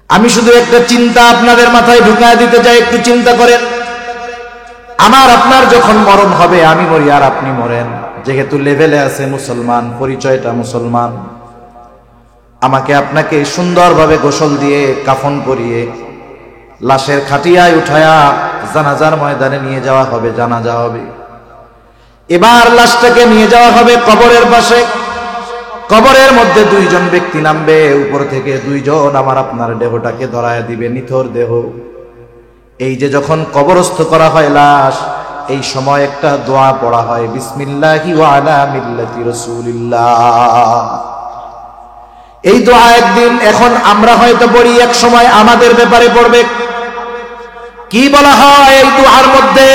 আমি শুধু একটা চিন্তা আপনাদের মাথায় ঢুকায় দিতে চাই, একটু চিন্তা করেন। আমার আপনার যখন মরণ হবে, আমি মরি আর আপনি মরেন, যেহেতু লেভেলে আছে মুসলমান, পরিচয়টা মুসলমান, আমাকে আপনাকে সুন্দরভাবে গোসল দিয়ে কাফন পরিয়ে লাশের খাটিয়ায় উঠায়া জানাজার ময়দানে নিয়ে যাওয়া হবে, জানাজা হবে। এবার লাশটাকে নিয়ে যাওয়া হবে কবরের পাশে। কবরের মধ্যে দুইজন ব্যক্তি নামবে, উপর থেকে দুইজন আমার আপনার দেহটাকে ধরায় দিবে, নিথর দেহ। এই যে যখন কবরস্থ করা হয় লাশ, এই সময় একটা দোয়া পড়া হয়, বিসমিল্লাহি ওয়া আলা মিল্লাতি রাসূলিল্লাহ। এই দোয়া একদিন এখন আমরা হয়তো পড়ি, এক সময় আমাদের ব্যাপারে পড়বে। কি বলা হয় এই দোয়ার মধ্যে?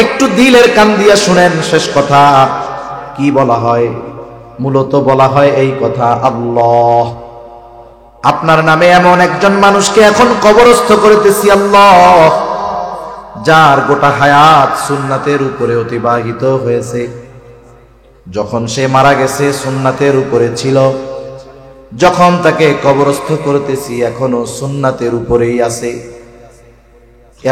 একটু দিলের কান দিয়া শুনেন শেষ কথা। কি বলা হয়? মূলত বলা হয় এই কথা, আল্লাহ, আপনার নামে এমন একজন মানুষকে এখন কবরস্থ করিতেছি, আল্লাহ, যার গোটা হায়াত সুন্নাতের উপরে অতিবাহিত হয়েছে। যখন সে মারা গেছে সুন্নাতের উপরে ছিল, যখন তাকে কবরস্থ করতেছি এখনো সুন্নাতের উপরেই আছে।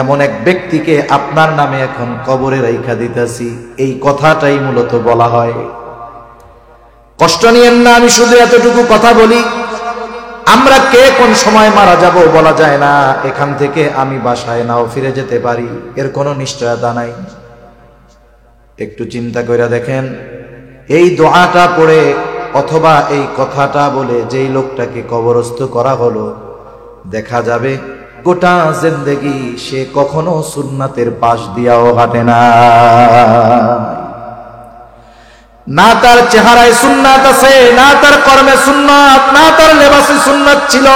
এমন এক ব্যক্তিকে আপনার নামে এখন কবরে রাইখা দিতেছি, এই কথাটাই মূলত বলা হয়। কষ্ট নিয়েন না, আমি শুধু এতটুকু কথা বলি, আমরা কে কোন সময় মারা যাব বলা যায় না। এখান থেকে আমি বাসায় নাও ফিরে যেতে পারি, এর কোনো নিশ্চয়তা নাই। একটু চিন্তা করে দেখেন, এই দোয়াটা পড়ে অথবা এই কথাটা বলে যেই লোকটাকে কবরস্থ করা হলো, দেখা যাবে গোটা জিন্দেগি সে কখনো সুন্নাতের পাশ দিয়াও হাঁটে না। না তার চেহারায় সুন্নাত আছে, না তার কর্মে সুন্নাত, না তার লেবাসে সুন্নাত ছিল।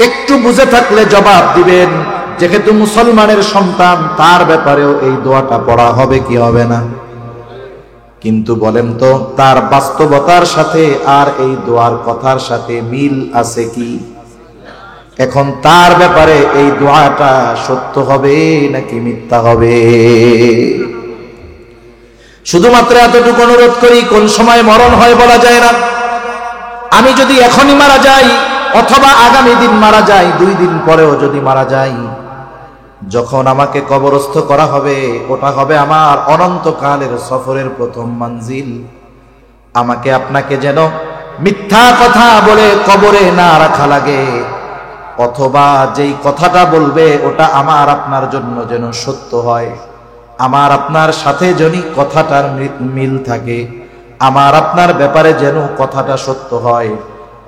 একটু বুঝে থাকলে জবাব দিবেন, যেহেতু মুসলমানের সন্তান, তার ব্যাপারেও এই দোয়াটা পড়া হবে কি হবে না? কিন্তু বলেন তো, তার বাস্তবতার সাথে আর এই দোয়ার কথার সাথে মিল আছে কি? এখন তার ব্যাপারে এই দোয়াটা সত্য হবে নাকি মিথ্যা হবে? শুধুমাত্র এতটুকু অনুরোধ করি, কোন সময় মরণ হয় বলা যায় না। আমি যদি এখনই মারা যাই অথবা আগামী দিন মারা যাই, 2 দিন পরেও যদি মারা যাই, যখন আমাকে কবরস্থ করা হবে, ওটা হবে আমার অনন্তকালের সফরের প্রথম মঞ্জিল। আমাকে আপনাকে যেন মিথ্যা কথা বলে কবরে না রাখা লাগে, অথবা যেই কথাটা বলবে ওটা আমার আপনার জন্য যেন সত্য হয়, আমার আপনার সাথে যেন কথাটার মিল থাকে, আমার আপনার ব্যাপারে যেন কথাটা সত্য হয়।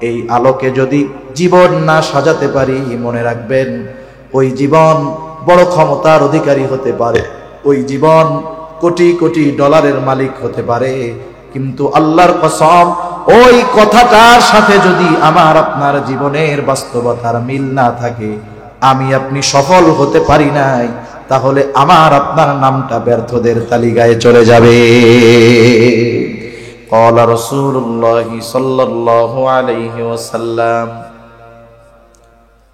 এই আলোকে যদি জীবন না সাজাতে পারি, মনে রাখবেন ওই জীবন বড় ক্ষমতার অধিকারী হতে পারে, ওই জীবন কোটি কোটি ডলারের মালিক হতে পারে, কিন্তু আল্লাহর কসম, ওই কথাটার সাথে যদি আমার আপনার জীবনের বাস্তবতার মিল না থাকে, আমি আপনি সফল হতে পারি নাই, তাহলে আমার আপনার নামটা ব্যর্থদের তালিকায় চলে যাবে। قال رسول الله صلى الله عليه وسلم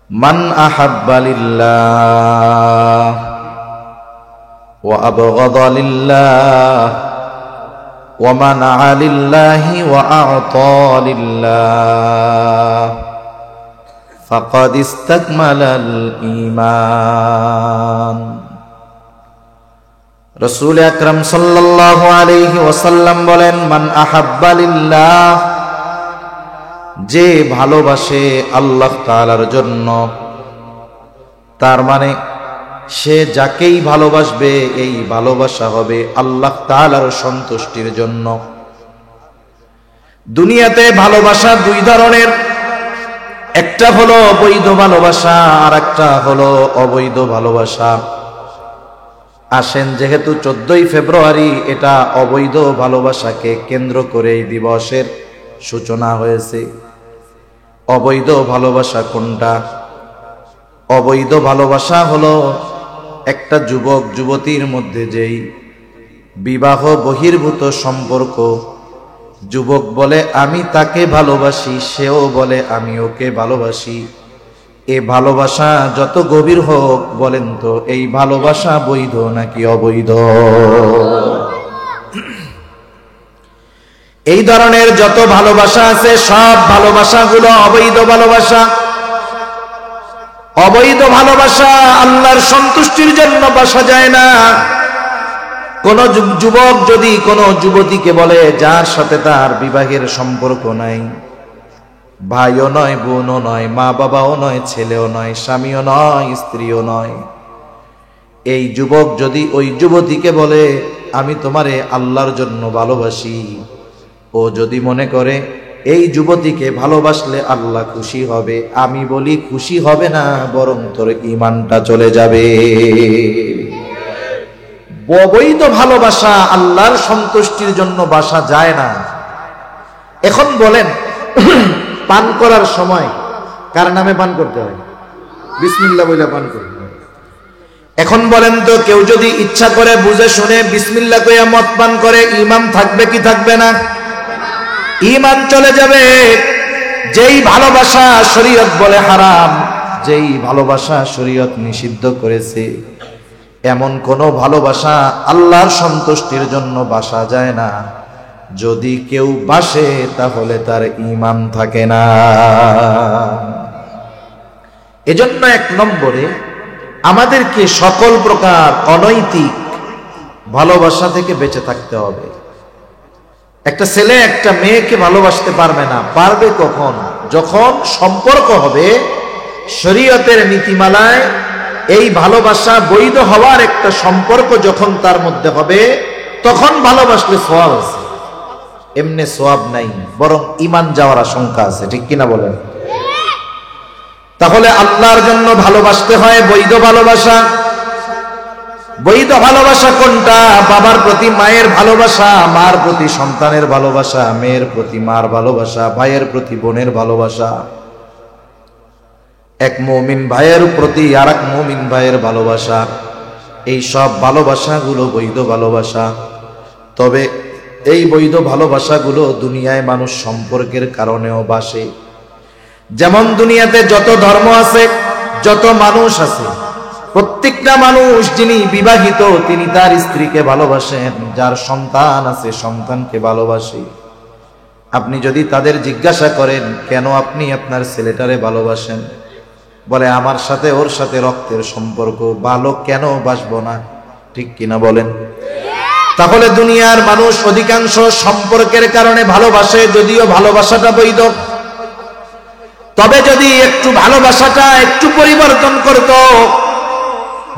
من أحب لله وأبغض لله ومنع لله وأعطى لله فقد استكمل الإيمان। রাসূল আকরাম সাল্লাল্লাহু আলাইহি ওয়াসাল্লাম বলেন, মান আহাব্বা লিল্লাহ, যে ভালোবাসে আল্লাহ তাআলার জন্য, তার মানে সে যাকেই ভালোবাসবে এই ভালোবাসা হবে আল্লাহ তাআলার সন্তুষ্টির জন্য। দুনিয়াতে ভালোবাসা 2 ধরনের, একটা হলো বৈধ ভালোবাসা আর একটা হলো অবৈধ ভালোবাসা। আসেন, যেহেতু 14ই ফেব্রুয়ারি, এটা অবৈধ ভালোবাসাকে কেন্দ্র করে এই দিবসের সূচনা হয়েছে। অবৈধ ভালোবাসা কোনটা? অবৈধ ভালোবাসা হলো একটা যুবক যুবতীর মধ্যে যেই বিবাহ বহির্ভূত সম্পর্ক, যুবক বলে আমি তাকে ভালোবাসি, সেও বলে আমি ওকে ভালোবাসি। এ ভালোবাসা যত গভীর হোক, বলেন তো এই ভালোবাসা বৈধ নাকি অবৈধ? এই ধরনের যত ভালোবাসা আছে সব ভালোবাসাগুলো অবৈধ ভালোবাসা। অবৈধ ভালোবাসা আল্লাহর সন্তুষ্টির জন্য বাসা যায় না। কোন যুবক যদি কোন যুবতীকে বলে, যার সাথে তার বিবাহের সম্পর্ক নাই, ভাইও নয়, বোনও নয়, মা বাবাও নয়, ছেলেও নয়, স্বামীও নয়, স্ত্রীও নয়, এই যুবক যদি ওই যুবতীকে বলে, আমি তোমারে আল্লাহর জন্য ভালোবাসি, ও যদি মনে করে এই যুবতীকে ভালোবাসলে আল্লাহ খুশি হবে, আমি বলি খুশি হবে না, বরং তোর ঈমানটা চলে যাবে। অবৈধ ভালোবাসা আল্লাহর সন্তুষ্টির জন্য বাসা যায় না। এখন বলেন, পান করার সময় কার নামে পান করতে হয়? বিসমিল্লাহ বলে পান করতে হয়। এখন বলেন তো, কেউ যদি ইচ্ছা করে বুঝে শুনে বিসমিল্লাহ কইয়া মদ পান করে, ঈমান থাকবে কি থাকবে না? ঈমান চলে যাবে। যেই ভালোবাসা শরীয়ত বলে হারাম, যেই ভালোবাসা শরীয়ত নিষিদ্ধ করেছে, এমন কোন ভালোবাসা আল্লাহর সন্তুষ্টির জন্য বাসা যায় না। যদি কেউ বাসে তাহলে তার ঈমান থাকে না। এজন্য এক নম্বরে আমাদেরকে সকল প্রকার অনৈতিক ভালোবাসা থেকে বেঁচে থাকতে হবে। একটা ছেলে একটা মেয়েকে ভালোবাসতে পারবে না। পারবে কখন? যখন সম্পর্ক হবে শরীয়তের নীতিমালায়, এই ভালোবাসা বৈধ হওয়ার একটা সম্পর্ক যখন তার মধ্যে হবে, তখন ভালোবাসলে সওয়াব আছে। এমনি সওয়াব নাই, বরং ঈমান যাওয়ার আশঙ্কা আছে। ঠিক কিনা বলেন? তাহলে আল্লাহর জন্য ভালোবাসতে হয় বৈধ ভালোবাসা। বৈধ ভালোবাসা কোনটা? বাবার প্রতি মায়ের ভালোবাসা, মার প্রতি সন্তানের ভালোবাসা, মেয়ের প্রতি মার ভালোবাসা, ভাইয়ের প্রতি বোনের ভালোবাসা, এক মুমিন ভাইয়ের প্রতি আর এক মুমিন ভাইয়ের ভালোবাসা। এই সব ভালোবাসাগুলো বৈধ ভালোবাসা। তবে এই বৈধ ভালোবাসাগুলো দুনিয়ায় মানুষ সম্পর্কের কারণেও বাসে। যেমন দুনিয়াতে যত ধর্ম আছে, যত মানুষ আছে, প্রত্যেকটা মানুষ যিনি বিবাহিত তিনি তার স্ত্রীকে ভালোবাসেন, যার সন্তান আছে সন্তানকে ভালোবাসে। আপনি যদি তাদের জিজ্ঞাসা করেন, কেন আপনি আপনার ছেলেটারে ভালোবাসেন, বলে আমার সাথে ওর সাথে রক্তের সম্পর্ক, ভালো কেন বাসবো না? ঠিক কিনা বলেন? তাহলে দুনিয়ার মানুষ অধিকাংশ সম্পর্কের কারণে ভালোবাসে, যদিও ভালোবাসাটা বৈধ। তবে যদি একটু ভালোবাসাটা একটু পরিবর্তন করত,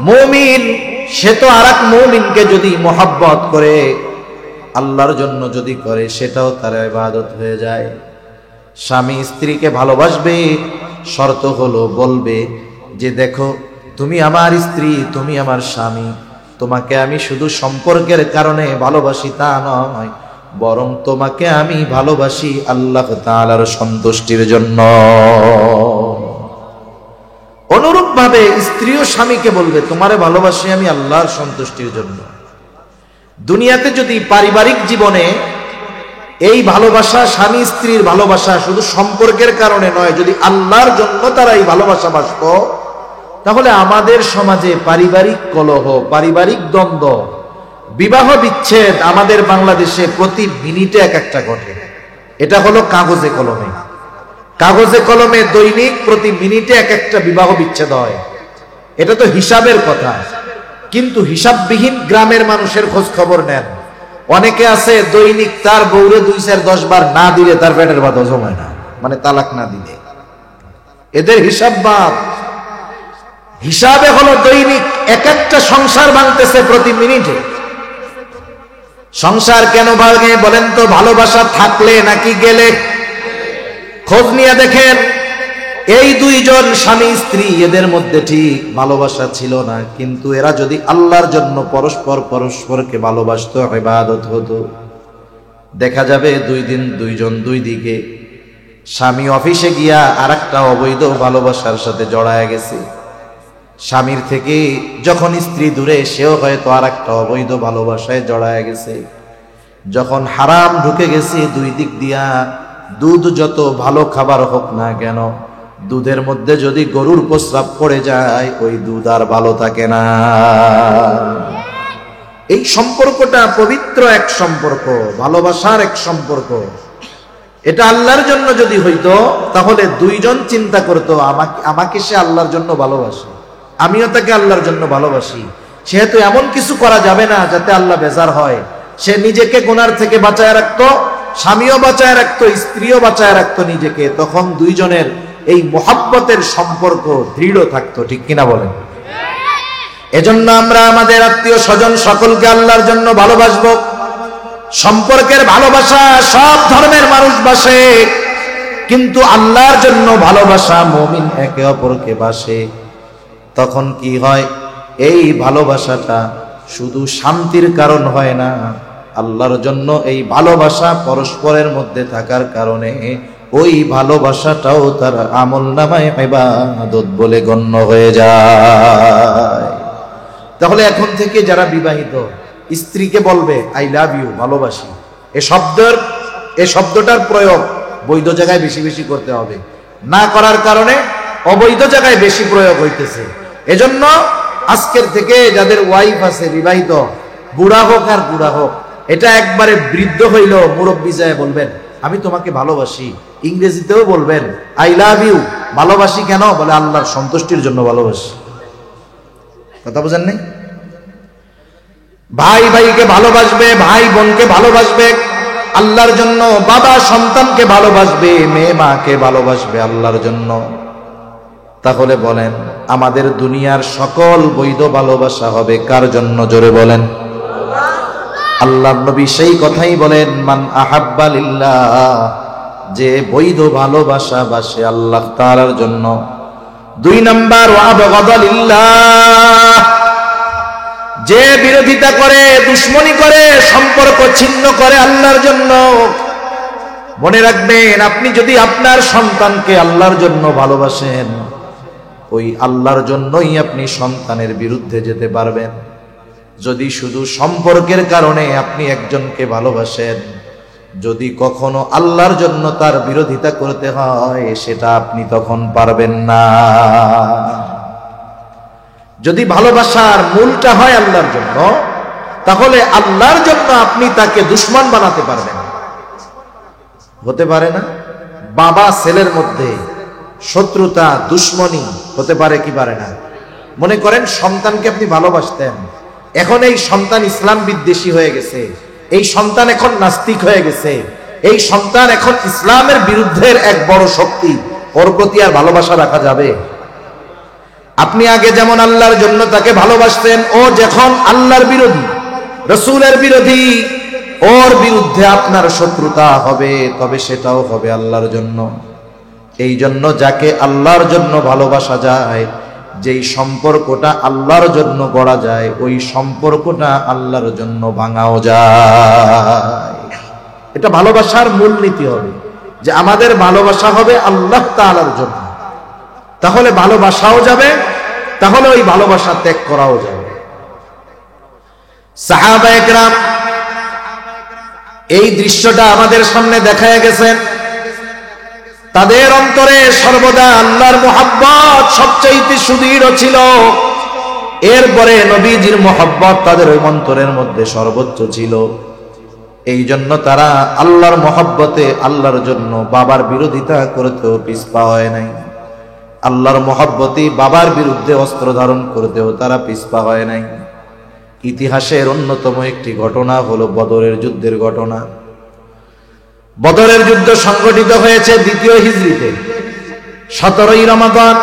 মুমিন সে তো আর এক মুমিনকে যদি মহব্বত করে, আল্লাহর জন্য যদি করে, সেটাও তার ইবাদত হয়ে যায়। স্বামী স্ত্রীকে ভালোবাসবে, শর্ত হলো বলবে যে, দেখো তুমি আমার স্ত্রী, তুমি আমার স্বামী, তোমাকে আমি শুধু সম্পর্কের কারণে ভালোবাসি তা নয়, বরং তোমাকে আমি ভালোবাসি আল্লাহ তাআলার সন্তুষ্টির জন্য। অনুরূপ ভাবে স্ত্রীও স্বামীকে বলবে, তোমারে ভালোবাসি আমি আল্লাহর সন্তুষ্টির জন্য। দুনিয়াতে যদি পারিবারিক জীবনে এই ভালোবাসা, স্বামী স্ত্রীর ভালোবাসা শুধু সম্পর্কের কারণে নয়, যদি আল্লাহর জন্য তারা এই ভালোবাসা বাসত, তাহলে আমাদের সমাজে পারিবারিক কলহ, পারিবারিক দ্বন্দ্ব, বিবাহ বিচ্ছেদ আমাদের বাংলাদেশে প্রতি মিনিটে এক একটা ঘটে। এটা হলো কাগজে কলমে। কাগজে কলমে দৈনিক প্রতি মিনিটে এক একটা বিবাহ বিচ্ছেদ হয়। এটা তো হিসাবের কথা, কিন্তু হিসাববিহীন গ্রামের মানুষের খোঁজ খবর নেন। অনেকে আছে দৈনিক তার বউরে 2-4-10 বার না দিলে তার পেটের ভাত হজম হয় না, মানে তালাক না দিলে। এদের হিসাব বাদ। হিসাবে হলো দৈনিক এক একটা সংসার ভাঙতেছে প্রতি মিনিটে। সংসার কেন ভাঙে বলেন তো? ভালোবাসা থাকলে নাকি গেলে? খোঁজ নিয়ে দেখেন, এই দুইজন স্বামী স্ত্রী, এদের মধ্যে ঠিক ভালোবাসা ছিল না, কিন্তু এরা যদি আল্লাহর জন্য পরস্পর পরস্পরকে ভালোবাসতো, ইবাদত হতো, দেখা যাবে 2 দিন দুইজন দুই দিকে। স্বামী অফিসে গিয়া আর একটা অবৈধ ভালোবাসার সাথে জড়ায় গেছে, স্বামীর থেকে যখন স্ত্রী দূরে, সেও হয়তো আর একটা অবৈধ ভালোবাসায় জড়ায় গেছে। যখন হারাম ঢুকে গেছে দুই দিক দিয়া, দুধ যত ভালো খাবার হোক না কেন, দুধের মধ্যে যদি গরুর প্রস্রাব পড়ে যায়, ওই দুধ আর ভালো থাকে না। এই সম্পর্কটা পবিত্র এক সম্পর্ক, ভালোবাসার এক সম্পর্ক। এটা আল্লাহর জন্য যদি হইতো তাহলে দুইজন চিন্তা করতো আমাকে সে আল্লাহর জন্য ভালোবাসে, আমিও তাকে আল্লাহর জন্য ভালোবাসি, সেহেতু এমন কিছু করা যাবে না যাতে আল্লাহ বেজার হয়। সে নিজেকে গুনার থেকে বাঁচায় রাখতো, স্বামীও বাঁচায় রাখতো, স্ত্রীও বাঁচায় রাখতো নিজেকে। তখন দুইজনের এই মোহাব্বতের সম্পর্ক দৃঢ় থাকতো। ঠিক কিনা বলেন? এজন্য আমরা আমাদের আত্মীয় স্বজন সকলকে আল্লাহর জন্য ভালোবাসবো। সম্পর্কের ভালোবাসা সব ধর্মের মানুষ বাসে, কিন্তু আল্লাহর জন্য ভালোবাসা মুমিন একে অপরকে বাসে। তখন কি হয়? এই ভালোবাসাটা শুধু শান্তির কারণ হয় না, আল্লাহর জন্য এই ভালোবাসা পরস্পরের মধ্যে থাকার কারণে ওই ভালোবাসাটাও তার আমলনামায় ইবাদত বলে গণ্য হয়ে যায়। তাহলে এখন থেকে যারা বিবাহিত স্ত্রীকে বলবে আই লাভ ইউ, ভালোবাসি, এই শব্দটার প্রয়োগ বৈধ জায়গায় বেশি বেশি করতে হবে। না করার কারণে অবৈধ জায়গায় বেশি প্রয়োগ হইতেছে। এজন্য আজকের থেকে যাদের ওয়াইফ আছে বিবাহিত, বুড়া হোক আর বুড়া হোক, এটা একবারে বৃদ্ধ হইল মুরব্বী যায় বলবেন আমি তোমাকে ভালোবাসি। ইংরেজিতেও বলবেন আই লাভ ইউ। ভালোবাসি কেন? বলে আল্লাহর সন্তুষ্টির জন্য ভালোবাসি। কথা বুঝেন নাই? ভাই ভাইকে ভালোবাসবে, ভাই বোনকে ভালোবাসবে আল্লাহর জন্য, বাবা সন্তানকে ভালোবাসবে, মেয়ে মাকে ভালোবাসবে আল্লাহর জন্য। তাহলে বলেন আমাদের দুনিয়ার সকল বৈধ ভালোবাসা হবে কার জন্য? জোরে বলেন। আল্লাহর নবী সেই কথাই বলেন, মান আহাব্বা লিল্লাহ, যে বৈধ ভালোবাসা বাসে আল্লাহ তাআলার জন্য। 2 নাম্বার ওয়া আবগাদা লিল্লাহ, যে বিরোধিতা করে, দুশ্মনী করে, সম্পর্ক ছিন্ন করে আল্লাহর জন্য। মনে রাখবেন, আপনি যদি আপনার সন্তানকে আল্লাহর জন্য ভালোবাসেন, ওই আল্লাহর জন্যই আপনি সন্তানের বিরুদ্ধে যেতে পারবেন। যদি শুধু সম্পর্কের কারণে আপনি একজনকে ভালোবাসেন, যদি কখনো আল্লাহর জন্য তার বিরোধিতা করতে হয়, সেটা আপনি তখন পারবেন না। যদি ভালোবাসার মূলটা হয় আল্লাহর জন্য, তাহলে আল্লাহর জন্য আপনি তাকে দুশ্মন বানাতে পারবেন। হতে পারে না? বাবা ছেলের মধ্যে শত্রুতা, দুশ্মনী হতে পারে কি পারে না? মনে করেন সন্তানকে আপনি ভালোবাসতেন, এখন এই সন্তান ইসলাম বিদ্বেষী হয়ে গেছে, এই সন্তান এখন নাস্তিক হয়ে গেছে, এই সন্তান এখন ইসলামের বিরুদ্ধের এক বড় শক্তি, ওর প্রতি আর ভালোবাসা রাখা যাবে? আপনি আগে যেমন আল্লাহর জন্য তাকে ভালোবাসতেন, ও যখন আল্লাহর বিরোধী, রাসূলের বিরোধী, ওর বিরুদ্ধে আপনার শত্রুতা হবে, তবে সেটাও হবে আল্লাহর জন্য। এই জন্য যাকে আল্লাহর জন্য ভালোবাসা যায়, যেই সম্পর্কটা আল্লাহর জন্য গড়া যায়, ওই সম্পর্কটা আল্লাহর জন্য ভাঙাও যায়। এটা ভালোবাসার মূলনীতি হবে যে আমাদের ভালোবাসা হবে আল্লাহ তাআলার জন্য। তাহলে ভালোবাসাও যাবে, তাহলে ওই ভালোবাসা ত্যাগ করাও যাবে। সাহাবায়ে কেরাম এই দৃশ্যটা আমাদের সামনে দেখায় গেছেন। তাদের অন্তরে সর্বদা আল্লাহর মুহাব্বত সবচাইতে সুদৃঢ় ছিল। এরপরে নবীজির মুহাব্বত তাদের ওই অন্তরের মধ্যে সর্বোচ্চ ছিল। এই জন্য তারা আল্লাহর মুহাব্বতে আল্লাহর জন্য বাবার বিরোধিতা করতেও পিছপা হয় নাই। আল্লাহর মুহাব্বতে বাবার বিরুদ্ধে অস্ত্র ধারণ করতেও তারা পিছপা হয় নাই। ইতিহাসের অন্যতম একটি ঘটনা হলো বদরের যুদ্ধের ঘটনা। বদরের যুদ্ধ সংঘটিত হয়েছে 2য় হিজরিতে, 17ই রমাদান।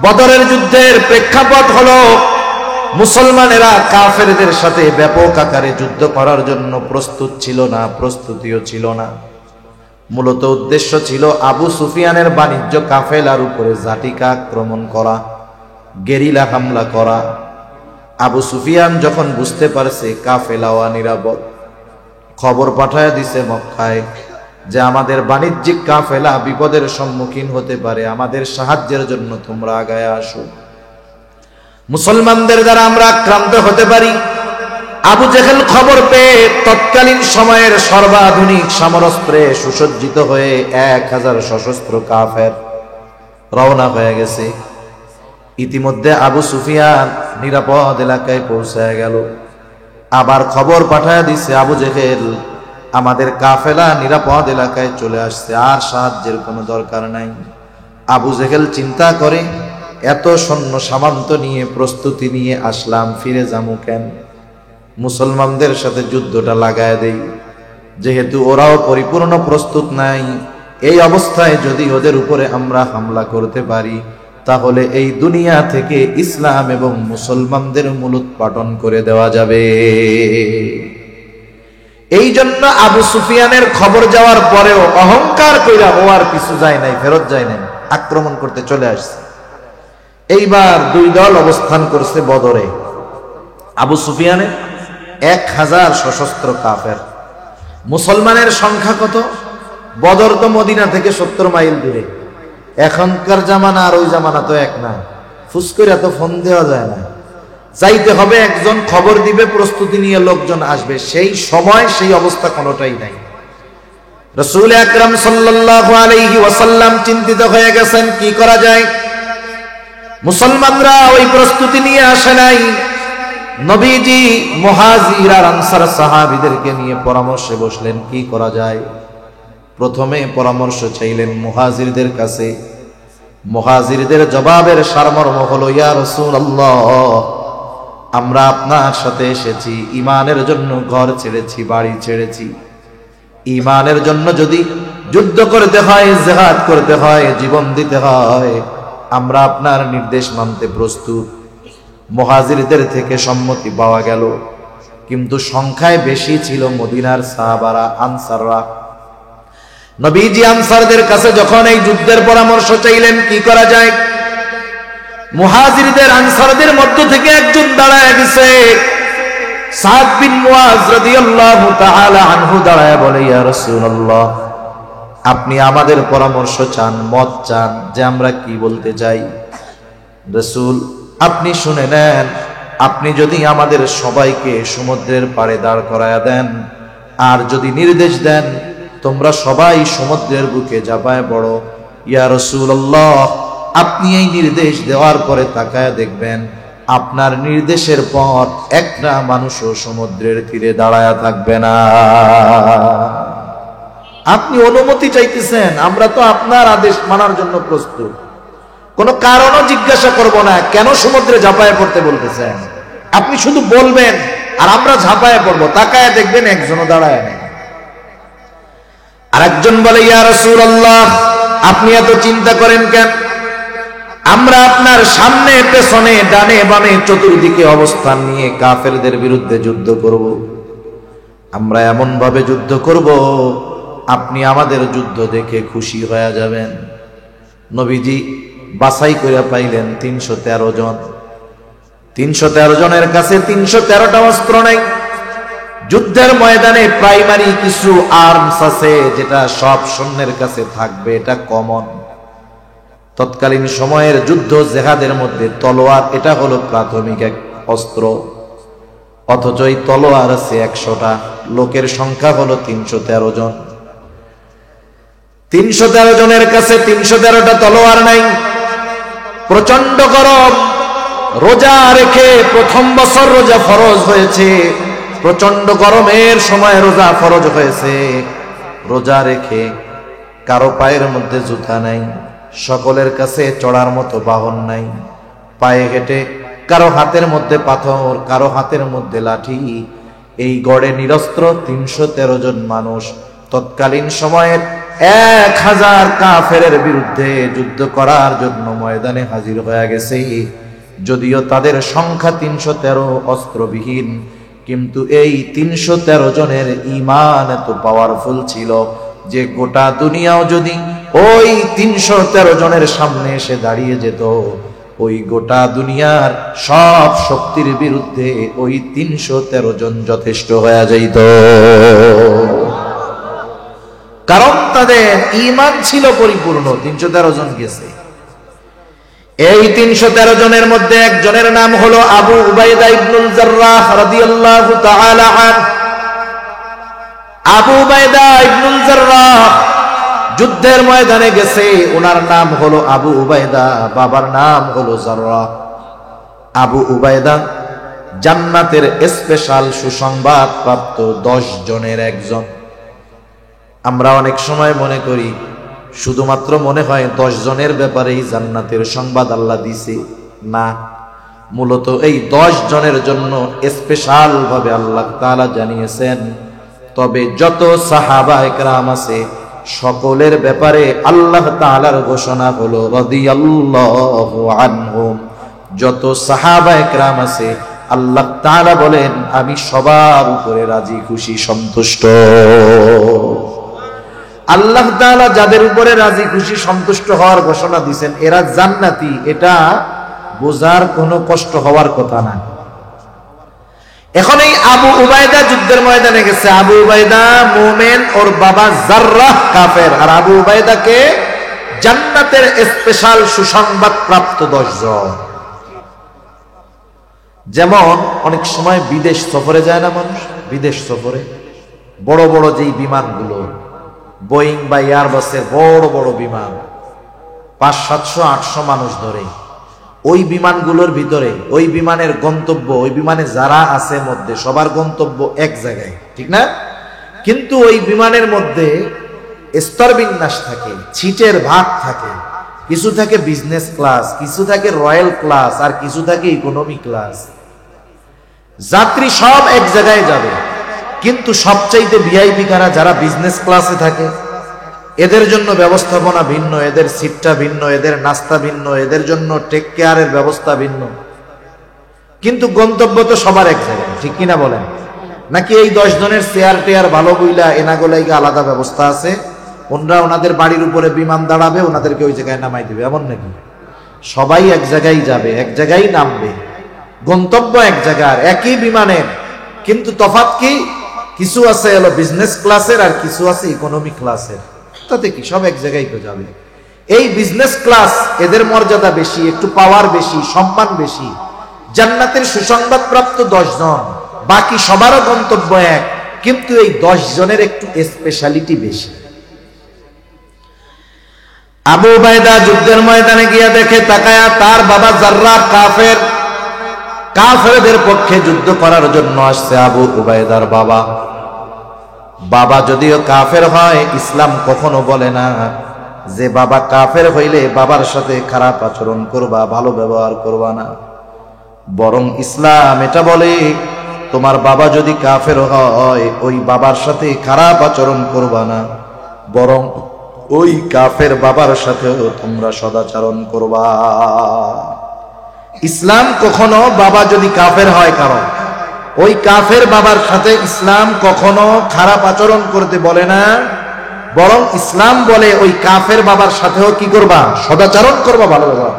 বদরের যুদ্ধের প্রেক্ষাপট হলো মুসলমানেরা কাফেরদের সাথে ব্যাপক আকারে যুদ্ধ করার জন্য প্রস্তুত ছিল না, প্রস্তুতিও ছিল না। মূলত উদ্দেশ্য ছিল আবু সুফিয়ানের বাণিজ্য কাফেলার উপরে ঝাটিকা আক্রমণ করা, গেরিলা হামলা করা। আবু সুফিয়ান যখন বুঝতে পারছে কাফেলাও নিরাপদ, খবর পাঠায় দিছে মক্কায় যে আমাদের বাণিজ্যিক কাফেলা বিপদের সম্মুখীন হতে পারে, আমাদের সাহায্যের জন্য তোমরা আগায় আসো, মুসলমানদের দ্বারা আমরা আক্রান্ত হতে পারি। আবু জেহেল খবর পেয়ে তৎকালীন সময়ের সর্বাধুনিক সমরাস্ত্রে সুসজ্জিত হয়ে 1000 সশস্ত্র কাফের রওনা হয়ে গেছে। ইতিমধ্যে আবু সুফিয়ান নিরাপদ এলাকায় পৌঁছায় গেল। আবার খবর পাঠায় দিছে আবু জেহেল আমাদের কাফেলা নিরাপদ এলাকায় চলে আসছে, আর সাহায্যের কোনো দরকার নাই। আবু জেহেল চিন্তা করে, এত সৈন্য সামন্ত নিয়ে প্রস্তুতি নিয়ে আসলাম, ফিরে যামু কেন? মুসলমানদের সাথে যুদ্ধটা লাগায় দেই, যেহেতু ওরাও পরিপূর্ণ প্রস্তুত নাই। এই অবস্থায় যদি ওদের উপরে আমরা হামলা করতে পারি, তাহলে এই দুনিয়া থেকে ইসলাম এবং মুসলমানদের মূলোৎপাটন করে দেওয়া যাবে। এই জন্য আবু সুফিয়ানের খবর যাওয়ার পরেও অহংকার কইরা ও আর পিছু যায় নাই, ফেরত যায় নাই, আক্রমণ করতে চলে আসছে। এইবার দুই দল অবস্থান করছে বদরে। আবু সুফিয়ানের 1000 সশস্ত্র কাফের, মুসলমানের সংখ্যা কত? বদর তো মদিনা থেকে 70 মাইল দূরে। এখনকার জামানা আর ওই জামানা তো এক না, ফুস করে তো ফোন দেওয়া যায় না, যাইতে হবে, একজন খবর দিবে, প্রস্তুতি নিয়ে লোকজন আসবে। সেই সময় সেই অবস্থা কোনোটাই নাই। রাসূল আকরাম সাল্লাল্লাহু আলাইহি ওয়াসাল্লাম চিন্তিত হয়ে গেছেন, কি করা যায়? মুসলমানরা ওই প্রস্তুতি নিয়ে আসে নাই। নবীজি মুহাজির আর আনসার সাহাবীদেরকে নিয়ে পরামর্শে বসলেন, কি করা যায়। প্রথমে পরামর্শ চাইলেন মুহাজিরদের কাছে। মুহাজিরদের জবাবের সারমর্ম হলো, ইয়া রাসূলুল্লাহ, আমরা আপনার সাথে এসেছি, ঈমানের জন্য ঘর ছেড়েছি, বাড়ি ছেড়েছি। ঈমানের জন্য যদি যুদ্ধ করতে হয়, জিহাদ করতে হয়, জীবন দিতে হয়, আমরা আপনার নির্দেশ মানতে প্রস্তুত। মুহাজিরদের থেকে সম্মতি পাওয়া গেল, কিন্তু সংখ্যায় বেশি ছিল মদিনার সাহাবারা, আনসাররা। নবীজি আনসারদের কাছে যখন এই যুদ্ধের পরামর্শ চাইলেন, কি করা যায়, মুহাজিরদের আনসারদের মধ্য থেকে একজন দাঁড়ায় গেছে, সাদ বিন মুআজ রাদিয়াল্লাহু তাআলা আনহু দাঁড়ায় বলে, ইয়া রাসূলুল্লাহ, আপনি আমাদের পরামর্শ চান, মত চান, যে আমরা কি বলতে চাই। রাসূল, আপনি শুনে নেন, আপনি যদি আমাদের সবাইকে সমুদ্রের পাড়ে দাঁড় করায়া দেন, আর যদি নির্দেশ দেন তোমরা সবাই সমুদ্রের বুকে ঝাঁপায় পড়ো, ইয়া রাসূলুল্লাহ, আপনি এই নির্দেশ দেওয়ার পরে তাকায়া দেখবেন আপনার নির্দেশের পর একটা মানুষও সমুদ্রের তীরে দাঁড়ায়া থাকবে না। আপনি অনুমতি চাইতেছেন, আমরা তো আপনার আদেশ মানার জন্য প্রস্তুত, কোনো কারণও জিজ্ঞাসা করব না, কেন সমুদ্রে ঝাঁপায় পড়তে বলতেছেন। আপনি শুধু বলবেন আর আমরা ঝাঁপায় পড়বো, তাকায়া দেখবেন একজনও দাঁড়ায় নেই। আর একজন বলে, ইয়া রাসূলুল্লাহ, আপনি এত চিন্তা করেন কেন? আমরা আপনার সামনে পেছনে ডানে বামে চতুর্দিকে অবস্থান নিয়ে কাফেরদের বিরুদ্ধে যুদ্ধ করব। আমরা এমন ভাবে যুদ্ধ করব, আপনি আমাদের যুদ্ধ দেখে খুশি হয়ে যাবেন। নবীজি বাছাই করে পাইলেন 313 জন। 313 জনের কাছে 313টা অস্ত্র নাই। যুদ্ধের ময়দানে প্রাইমারি কিছু আর্মস আছে, যেটা সব সৈন্যের কাছে থাকবে, এটা কমন। তৎকালীন সময়ের যুদ্ধ জেহাদের মধ্যে তলোয়ার, এটা হলো প্রাথমিক এক অস্ত্র। অথচ এই তলোয়ার আছে 100টা, লোকের সংখ্যা হলো 313 জন। 313 জনের কাছে 313টা তলোয়ার নাই। প্রচন্ড গরম, রোজা রেখে, প্রথম বছর রোজা ফরজ হয়েছে, প্রচন্ড গরমের সময় রোজা ফরজ হয়েছে। রোজা রেখে কারো পায়ের মধ্যে জুতা নাই, সকলের কাছে চড়ার মতো বাহন নাই, পায়ে হেঁটে, কারো হাতের মধ্যে পাথর, কারো হাতের মধ্যে লাঠি। এই গড়ে নিরস্ত্র 313 জন মানুষ তৎকালীন সময়ের 1000 কাফেরের বিরুদ্ধে যুদ্ধ করার জন্য ময়দানে হাজির হয়ে গেছে। যদিও তাদের সংখ্যা 313, অস্ত্রবিহীন, কিন্তু এই 313 জনের ঈমান এত পাওয়ারফুল ছিল যে গোটা দুনিয়াও যদি ওই 313 জনের সামনে এসে দাঁড়িয়ে যেত, ওই গোটা দুনিয়ার সব শক্তির বিরুদ্ধে ওই 313 জন যথেষ্ট হয়ে যাইত। কারণ তাদের ঈমান ছিল পরিপূর্ণ। 313 জন গেছে। এই 313 জনের মধ্যে একজনের নাম হলো আবু উবাইদা ইবনুল জাররাহ রাদিয়াল্লাহু তাআলা আনহু। আবু উবাইদা ইবনুল জাররাহ যুদ্ধের ময়দানে গেছে। ওনার নাম হলো আবু উবাইদা, বাবার নাম হলো জাররাহ। আবু উবাইদা জান্নাতের স্পেশাল সুসংবাদ প্রাপ্ত 10 জনের একজন। আমরা অনেক সময় মনে করি শুধুমাত্র মনে হয় 10 জনের ব্যাপারেই জান্নাতের সংবাদ আল্লাহ দিছে। না, মূলত এই 10 জনের জন্য স্পেশাল ভাবে আল্লাহ তাআলা জানিয়েছেন। তবে যত সাহাবা একরাম আছে সকলের ব্যাপারে আল্লাহ তাআলার ঘোষণা হলো রাদিয়াল্লাহু আনহুম। যত সাহাবা একরাম আছে আল্লাহ তাআলা বলেন আমি সবার উপরে রাজি খুশি সন্তুষ্ট। আল্লাহ তাআলা যাদের উপরে রাজি খুশি সন্তুষ্ট হওয়ার ঘোষণা দিয়েছেন এরা জান্নাতি, এটা বোঝার কোনো কষ্ট হওয়ার কথা না। এখন এই আবু উবাইদা যুদ্ধের ময়দানে গেছে। আবু উবাইদা মুমিন, ওর বাবা জাররাহ কাফের। আর আবু উবাইদাকে জান্নাতের স্পেশাল সুসংবাদ প্রাপ্ত 10 জন। যেমন অনেক সময় বিদেশ সফরে যায় না মানুষ, বিদেশ সফরে বড় বড় যেই বিমানগুলো বোয়িং বা এয়ারবাসের বড় বড় বিমান 500-700-800 মানুষ ধরে, ওই বিমানগুলোর ভিতরে ওই বিমানের গন্তব্য, ওই বিমানে যারা আছে মধ্যে সবার গন্তব্য এক জায়গায়, ঠিক না? কিন্তু ওই বিমানের মধ্যে স্তর বিন্যাস থাকে, সিটের ভাগ থাকে। কিছু থাকে বিজনেস ক্লাস, কিছু থাকে রয়্যাল ক্লাস, আর কিছু থাকে ইকোনমি ক্লাস। যাত্রী সব এক জায়গায় যাবে, কিন্তু সবচাইতে ভিআইপি কারা? যারা বিজনেস ক্লাসে থাকে। এদের জন্য ব্যবস্থাপনা ভিন্ন, এদের সিটটা ভিন্ন, এদের নাস্তা ভিন্ন, এদের জন্য টেক কেয়ারের ব্যবস্থা ভিন্ন, কিন্তু গন্তব্য তো সবার এক জায়গায়, ঠিক কিনা বলেন? নাকি এই 10 জনের চেয়ার টেয়ার ভালো বইলা এনাগোলাইকে আলাদা ব্যবস্থা আছে, ওনারা ওনাদের বাড়ির উপরে বিমান দাঁড়াবে, ওনাদেরকে ওই জায়গায় নামাই দিবে, এমন নাকি? সবাই এক জায়গায় যাবে, এক জায়গায় নামবে, গন্তব্য এক জায়গার, একই বিমানের, কিন্তু তফাৎ কি? কিছু আছে হলো বিজনেস ক্লাসের আর কিছু আছে ইকোনমি ক্লাসের। তাতে কি সব এক জায়গায় তো যাবে। এই বিজনেস ক্লাস এদের মর্যাদা বেশি, একটু পাওয়ার বেশি, সম্মান বেশি। জান্নাতের সুসংবাদ প্রাপ্ত 10 জন, বাকি সবারও গন্তব্য এক, কিন্তু এই 10 জনের একটু স্পেশালিটি বেশি। আবু উবাইদা যুদ্ধের ময়দানে গিয়ে দেখে তাকায়া তার বাবা জাররাহ কাফের, কাফেরদের পক্ষে যুদ্ধ করার জন্য আসছে আবু উবাইদার বাবা। বাবা যদিও কাফের হয়, ইসলাম কখনো বলে না যে বাবা কাফের হইলে বাবার সাথে খারাপ আচরণ করবা, ভালো ব্যবহার করবা না। বরং ইসলাম এটা বলে তোমার বাবা যদি কাফের হয় ওই বাবার সাথে খারাপ আচরণ করবা না, বরং ওই কাফের বাবার সাথেও তোমরা সদাচরণ করবা। ইসলাম কখনো বাবা যদি কাফের হয় কারণ ওই কাফের বাবার সাথে ইসলাম কখনো খারাপ আচরণ করতে বলে না, বরং ইসলাম বলে ওই কাফের বাবার সাথেও কি করবা? সদাচরণ করবা, ভালো ব্যবহার।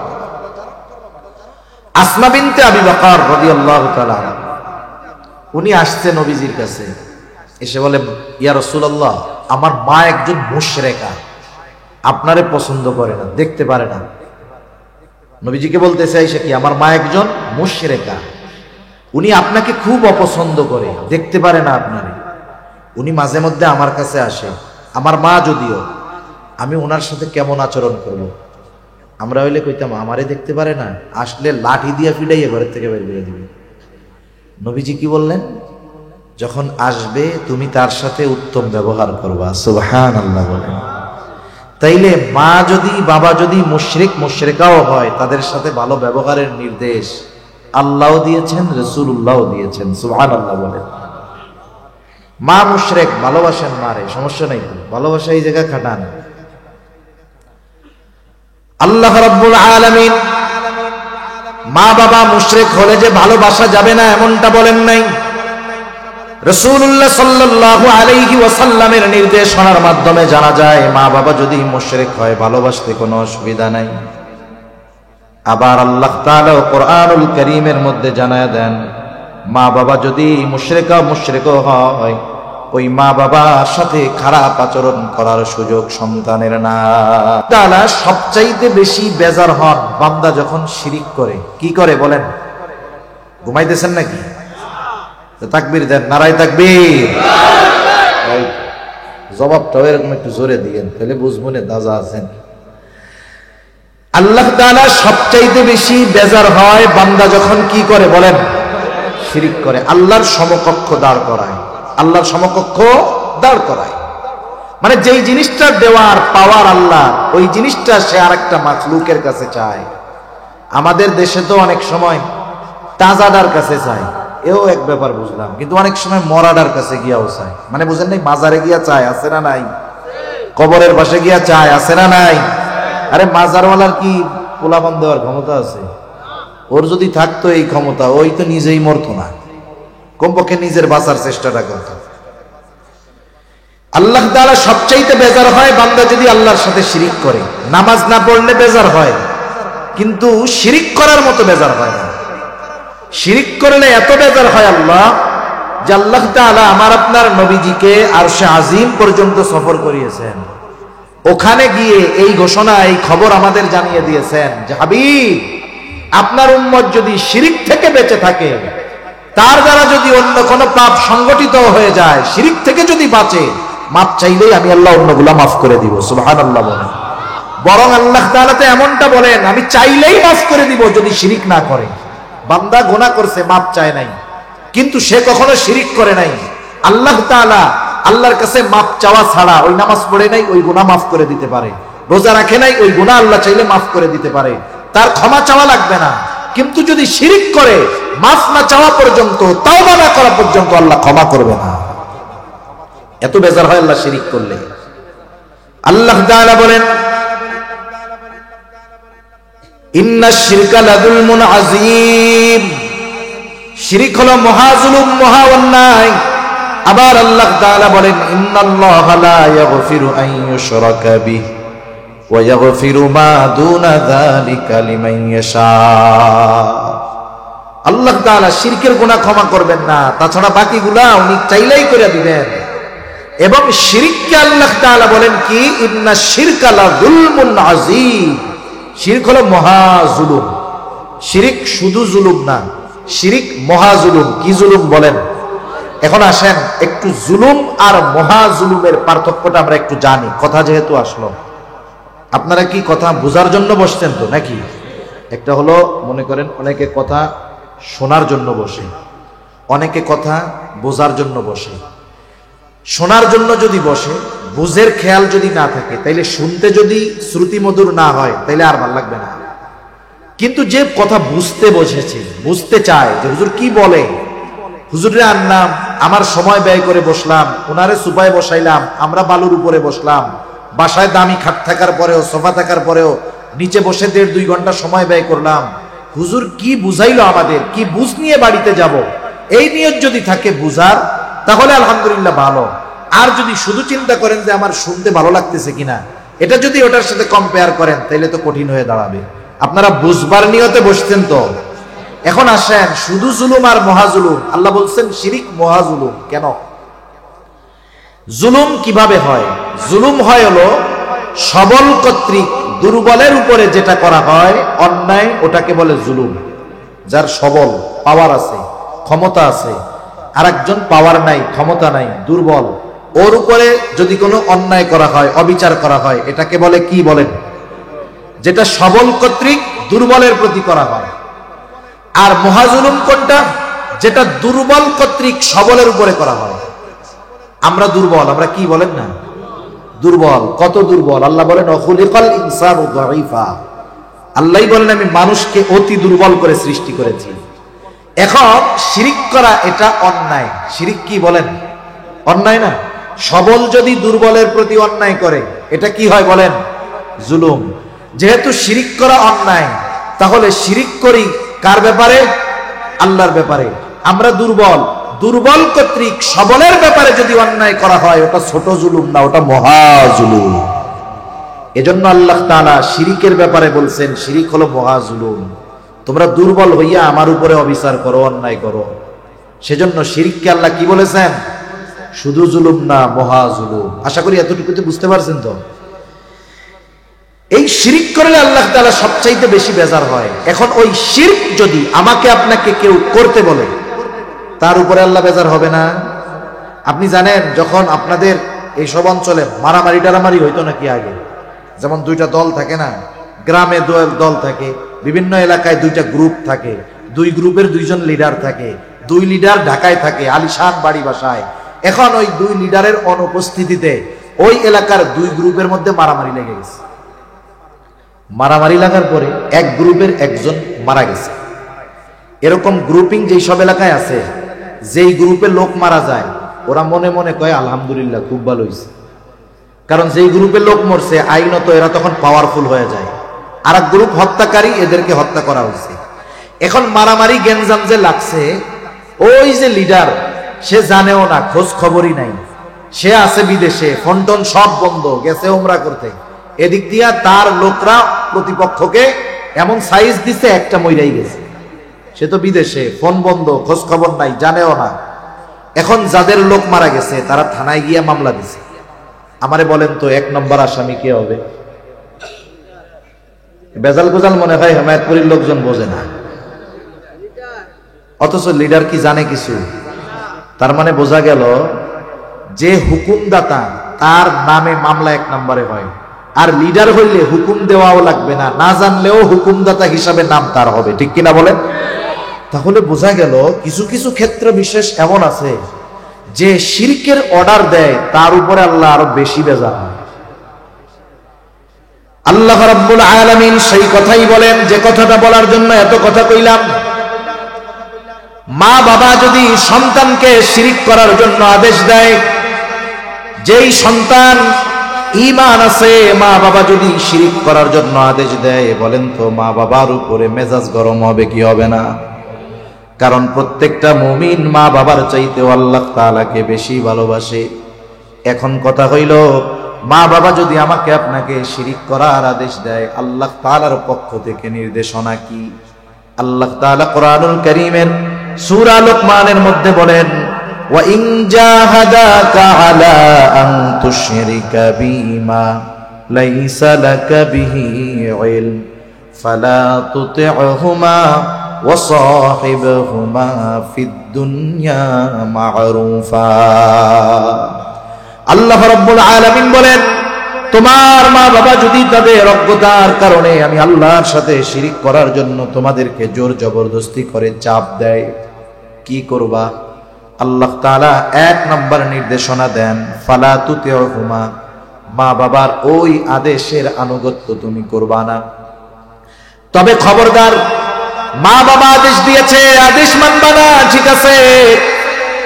আসমা বিনতে আবি বকর রাদিয়াল্লাহু তাআলা উনি আসছে নবীজির কাছে, এসে বলে ইয়া রাসূলুল্লাহ আমার মা একজন মুশরিকা, আপনারে পছন্দ করে না, দেখতে পারে না। নবীজিকে বলতে চাইছে কি আমার মা একজন মুশরিকা, উনি আপনাকে খুব অপছন্দ করে, দেখতে পারে না আপনারে। উনি মাঝে মধ্যে আমার কাছে আসে, আমার মা যদিও, আমি ওনার সাথে কেমন আচরণ করব? আমরা হইলে কইতাম আমারে দেখতে পারে না, আসলে লাঠি দিয়া ফিডাইয়া ঘরের থেকে বের করে দিবে। নবীজি কি বললেন? যখন আসবে তুমি তার সাথে উত্তম ব্যবহার করবা। সুবহানাল্লাহ বলেন। তাইলে মা যদি বাবা যদি মুশরিক মুশরিকাও হয় তাদের সাথে ভালো ব্যবহারের নির্দেশ আল্লাহও দিয়েছেন, রাসূলুল্লাহও দিয়েছেন। সুবহানাল্লাহ বলেন। মা মুশরিক, ভালোবাসেন মারে, সমস্যা নাই তো, ভালোবাসা এই জায়গা খাটান। আল্লাহ রাব্বুল আলামিন মা বাবা মুশরিক হলে যে ভালোবাসা যাবে না এমনটা বলেন নাই। রাসূলুল্লাহ সাল্লাল্লাহু আলাইহি ওয়াসাল্লামের নির্দেশনার মাধ্যমে জানা যায় মা বাবা যদি মুশরিক হয় ভালোবাসতে কোনো অসুবিধা নাই। আবার আল্লাহ তাআলা কোরআনুল কারীমের মধ্যে জানায় দেন মা বাবা যদি মুশরিক হয় ওই মা বাবার সাথে খারাপ আচরণ করার সুযোগ সন্তানের না। তাআলা সবচাইতে বেশি বেজার হন বান্দা যখন শিরিক করে। কি করে বলেন? ঘুমাইতেছেন নাকি? তাকবীর দেন, নারায়ে তাকবীর। জবাবটাও এরকম একটু জোরে দিয়েন, তাহলে বুঝবো না দাজা আছেন। আল্লাহ তাআলা সবচাইতে বেশি বেজার হয় বান্দা যখন কি করে বলেন? শিরিক করে, আল্লাহর সমকক্ষ দাঁড় করায়, আল্লাহর সমকক্ষ দাঁড় করায়। মানে যেই জিনিসটা দেওয়ার পাওয়ার আল্লাহ, ওই জিনিসটা সে আরেকটা মাখলুকের কাছে চায়। আমাদের দেশে তো অনেক সময় তাজাদার কাছে চায়, এও এক ব্যাপার বুঝলাম, কিন্তু অনেক সময় মরাডার কাছে গিয়াও চায়। মানে বুঝেন নাই, মাজারে গিয়া চায়, আছে না নাই? কবরের পাশে গিয়া চায়, আছে না নাই? আরে মাজারওয়ালার কি পোলাপান দেওয়ার ক্ষমতা আছে? ওর যদি থাকতো এই ক্ষমতা, ওই তো নিজেই মরতো না, কমপক্ষে নিজের বাঁচার চেষ্টাটা করত। আল্লাহ তাআলা সবচাইতে বেজার হয় বান্দা যদি আল্লাহর সাথে শিরিক করে। নামাজ না পড়লে বেজার হয়, কিন্তু শিরিক করার মতো বেজার হয় না। শিরিক করলে এত বেজার হয় আল্লাহ, যে আল্লাহ তাআলা আমার আপনার নবীজিকে আরশে আজিম পর্যন্ত সফর করিয়েছেন। ওখানে গিয়ে এই ঘোষণা, এই খবর আমাদের জানিয়ে দিয়েছেন যে হাবিব, আপনার উম্মত যদি শিরিক থেকে বেঁচে থাকে, তার দ্বারা যদি অন্য কোনো পাপ সংগঠিত হয়ে যায়, শিরিক থেকে যদি বাঁচে, মাপ চাইলেই আমি আল্লাহ অন্যগুলা মাফ করে দিব। সুবহানাল্লাহ বলেন। বরং আল্লাহ তাআলা তো এমনটা বলেন, আমি চাইলেই মাফ করে দিব যদি শিরিক না করে। বান্দা গুনাহ করছে, মাপ চায় নাই, কিন্তু সে কখনো শিরিক করে নাই। আল্লাহ তাআলা আল্লাহর কাছে মাপ চাওয়া ছাড়া, ওই নামাজ পড়ে নাই ওই গুনাহ মাফ করে দিতে পারে, রোজা রাখে নাই ওই গুনাহ আল্লাহ চাইলে মাফ করে দিতে পারে, তার ক্ষমা চাওয়া লাগবে না। কিন্তু যদি শিরিক করে, মাফ না চাওয়া পর্যন্ত, তাওবা না করা পর্যন্ত আল্লাহ ক্ষমা করবে না। এত বেজার হয় আল্লাহ শিরিক করলে। আল্লাহ তাআলা বলেন, ইন্নাশ শিরকা লাযুলমুন আযীম, শিরিক হলো মহাজুলুম, মহা অন্যায়। আবার আল্লাহ তাআলা বলেন, ইন্নাল্লাহা লা ইয়াগফিরু আন ইউশরাকা বিহি ওয়া ইয়াগফিরু মা দুনা যালিকা লিমান ইয়াশা। আল্লাহ তাআলা শিরকের গুনাহ ক্ষমা করবেন না, তাছাড়া বাকিগুলা উনি চাইলেই করে দিবেন। এবং শিরককে আল্লাহ তাআলা বলেন কি, ইন্নাশ শিরকা লাযুলমুন আযীম, শিরক হলো মহাজুলুম। শিরিক শুধু জুলুম না, শিরিক মহাজুলুম। কি জুলুম বলেন? এখন আসেন একটু জুলুম আর মহাজুলুমের পার্থক্যটা আমরা একটু জানি। কথা যেহেতু আসলো, আপনারা কি কথা বোঝার জন্য বসছেন তো নাকি? একটা হলো, মনে করেন অনেকে কথা শোনার জন্য বসে, অনেকে কথা বোঝার জন্য বসে। শোনার জন্য যদি বসে, বুঝের খেয়াল যদি না থাকে, তাইলে শুনতে যদি শ্রুতি মধুর না হয়, তাইলে আর ভালো লাগবে না। কিন্তু যে কথা বুঝতে বসেছে, বুঝতে চায় যে হুজুর কি বলে, হুজুরে আনলাম, আমার সময় ব্যয় করে বসলাম, ওনারে সুপায় বসাইলাম, আমরা বালুর উপরে বসলাম, বাসায় দামি খাট থাকার পরেও, সোফা থাকার পরেও নিচে বসে 1.5-2 ঘন্টা সময় ব্যয় করলাম, হুজুর কি বুঝাইলো আমাদের, কি বুঝ নিয়ে বাড়িতে যাব, এই নিয়ত যদি থাকে বুঝার, তাহলে আলহামদুলিল্লাহ ভালো। আর যদি শুধু চিন্তা করেন যে আমার শুনতে ভালো লাগতেছে কিনা, এটা যদি ওটার সাথে কম্পেয়ার করেন, তাহলে তো কঠিন হয়ে দাঁড়াবে। আপনারা বুঝবার নিয়তে বসছেন তো। এখন আসেন, শুধু জুলুম আর মহাজুলুম। আল্লাহ বলছেন শিরিক মহাজুলুম। কেন? জুলুম কিভাবে হয়? জুলুম হয় হলো সবল কর্তৃক দুর্বলের উপরে যেটা করা হয় অন্যায়, ওটাকে বলে জুলুম। যার সবল, পাওয়ার আছে, ক্ষমতা আছে, আর একজন পাওয়ার নাই, ক্ষমতা নাই, দুর্বল, ওর উপরে যদি কোনো অন্যায় করা হয়, অবিচার করা হয়, এটাকে বলে কি বলেন? যেটা সবল কর্তৃক দুর্বলের প্রতি করা হয়। আর মহাজুলুম কোনটা? যেটা দুর্বল কর্তৃক সবলের উপরে করা হয়। আমরা দুর্বল, আমরা কি বলেন না, দুর্বল। কত দুর্বল? আল্লাহ বলেন খুলিকাল ইনসানু যায়ীফা। আল্লাহই বলেন আমি মানুষকে অতি দুর্বল করে সৃষ্টি করেছি। এখন শিরিক করা এটা অন্যায়। শিরিক কি বলেন? অন্যায় না? সবল যদি দুর্বলের প্রতি অন্যায় করে, এটা কি হয় বলেন? জুলুম। যেহেতু শিরিক করা অন্যায়, তাহলে শিরিক করি কার ব্যাপারে? আল্লাহর ব্যাপারে। আমরা দুর্বল, দুর্বল কর্তৃক সবলের ব্যাপারে যদি অন্যায় করা হয়, ওটা ছোট জুলুম না, ওটা মহা জুলুম। এজন্য আল্লাহ তাআলা শিরিকের ব্যাপারে বলছেন শিরিক হলো মহা জুলুম। তোমরা দুর্বল হইয়া আমার উপরে অবিচার করো, অন্যায় করো। সেজন্য শিরিককে আল্লাহ কি বলেছেন? শুধু জুলুম না, মহা জুলুম। আশা করি এতটুকুতে বুঝতে পারছেন তো। এই শিরিক করলে আল্লাহ তাআলা সবচাইতে বেশি বেজার হয়। এখন ওই শিরক যদি আমাকে আপনাকে কেউ করতে বলে, তার উপরে আল্লাহ বেজার হবে না? আপনি জানেন যখন আপনাদের এই সব অঞ্চলে মারামারি টারামারি হইতো নাকি আগে, যেমন দুইটা দল থাকে না, গ্রামে দল থাকে, বিভিন্ন এলাকায় দুইটা গ্রুপ থাকে, দুই গ্রুপের দুইজন লিডার থাকে, দুই লিডার ঢাকায় থাকে আলিশান বাড়ি বাসায়। এখন ওই দুই লিডারের অনুপস্থিতিতে ওই এলাকার দুই গ্রুপের মধ্যে মারামারি লেগে গেছে। মারামারি লাগার পরে এক গ্রুপের একজন মারা গেছে। এরকম গ্রুপিং যেই সব এলাকায় আছে, যেই গ্রুপে লোক মারা যায় ওরা মনে মনে কয় আলহামদুলিল্লাহ খুব ভালো হয়েছে, কারণ যেই গ্রুপে লোক মরছে আইনত এরা তখন পাওয়ারফুল হয়ে যায়। আর এক গ্রুপ হত্যাকারী, এদেরকে হত্যা করা হয়েছে। এখন মারামারি গেঞ্জাম যে লাগছে, ওই যে লিডার সে জানেও না, খোঁজ খবরই নাই, সে আছে বিদেশে, ফোন টোন সব বন্ধ, গেছে উমরা করতে। এদিক দিয়া তার লোকরা প্রতিপক্ষকে এমন সাইজ দিছে একটা মইরাই গেছে। সে তো বিদেশে, ফোন বন্ধ, খোঁজ খবর নাই, জানেও না। এখন যাদের লোক মারা গেছে তারা থানায় গিয়া মামলা দিছে। আমারে বলেন তো 1 নম্বর আসামি কে হবে? বেজাল গোজাল মনে হয় হেমায়তপুরীর লোকজন বোঝে না, অথচ লিডার কি জানে কিছু? তার মানে বোঝা গেল যে হুকুমদাতা তার নামে মামলা 1 নম্বরে হয়, আর লিডার হইলে হুকুম দেওয়াও লাগবে না, না জানলেও হুকুমদাতা হিসাবে নাম তার হবে। ঠিক কিনা বলেন? তাহলে বোঝা গেল কিছু কিছু ক্ষেত্র বিশেষ এমন আছে যে শিরকের অর্ডার দেয়, তার উপরে আল্লাহ আরো বেশি বেজার হয়। আল্লাহ রাব্বুল আলামিন সেই কথাই বলেন যে কথাটা বলার জন্য এত কথা কইলাম। মা বাবা যদি সন্তানকে শিরিক করার জন্য আদেশ দেয়, যেই সন্তান ঈমান আছে, মা বাবা যদি শিরিক করার জন্য আদেশ দেয়, বলেন তো মা বাবার উপরে মেজাজ গরম হবে কি হবে না? কারণ প্রত্যেকটা মুমিন মা বাবার চাইতেও আল্লাহ তাআলাকে বেশি ভালোবাসে। এখন কথা হইল, মা বাবা যদি আমাকে আপনাকে শিরিক করার আদেশ দেয়, আল্লাহ তাআলার পক্ষ থেকে নির্দেশনা কি? আল্লাহ তাআলা কোরআনুল কারীমের সূরা লুকমানের মধ্যে বলেন, ওয়া ইন জাহাদাকা আলা আন তুশরিকা বিমা লাইসা লাকা বিহি ইলম ফালা তুতি'হুমা ওয়া সাহিবহুমা ফিদ দুনিয়া মা'রুফা। আল্লাহ রাব্বুল আলামিন বলেন, তোমার মা বাবা যদি তাদের অজ্ঞতার কারণে আমি আল্লাহর সাথে শিরিক করার জন্য তোমাদেরকে জোর জবরদস্তি করে চাপ দেয়, কি করবা? আল্লাহ তাআলা 1 নম্বর নির্দেশনা দেন, ফালা তুতি'হুমা, মা বাবার ওই আদেশের আনুগত্য তুমি করবা না। তবে খবরদার, মা বাবা আদেশ দিয়েছে, আদেশ মানবা না, ঠিক আছে,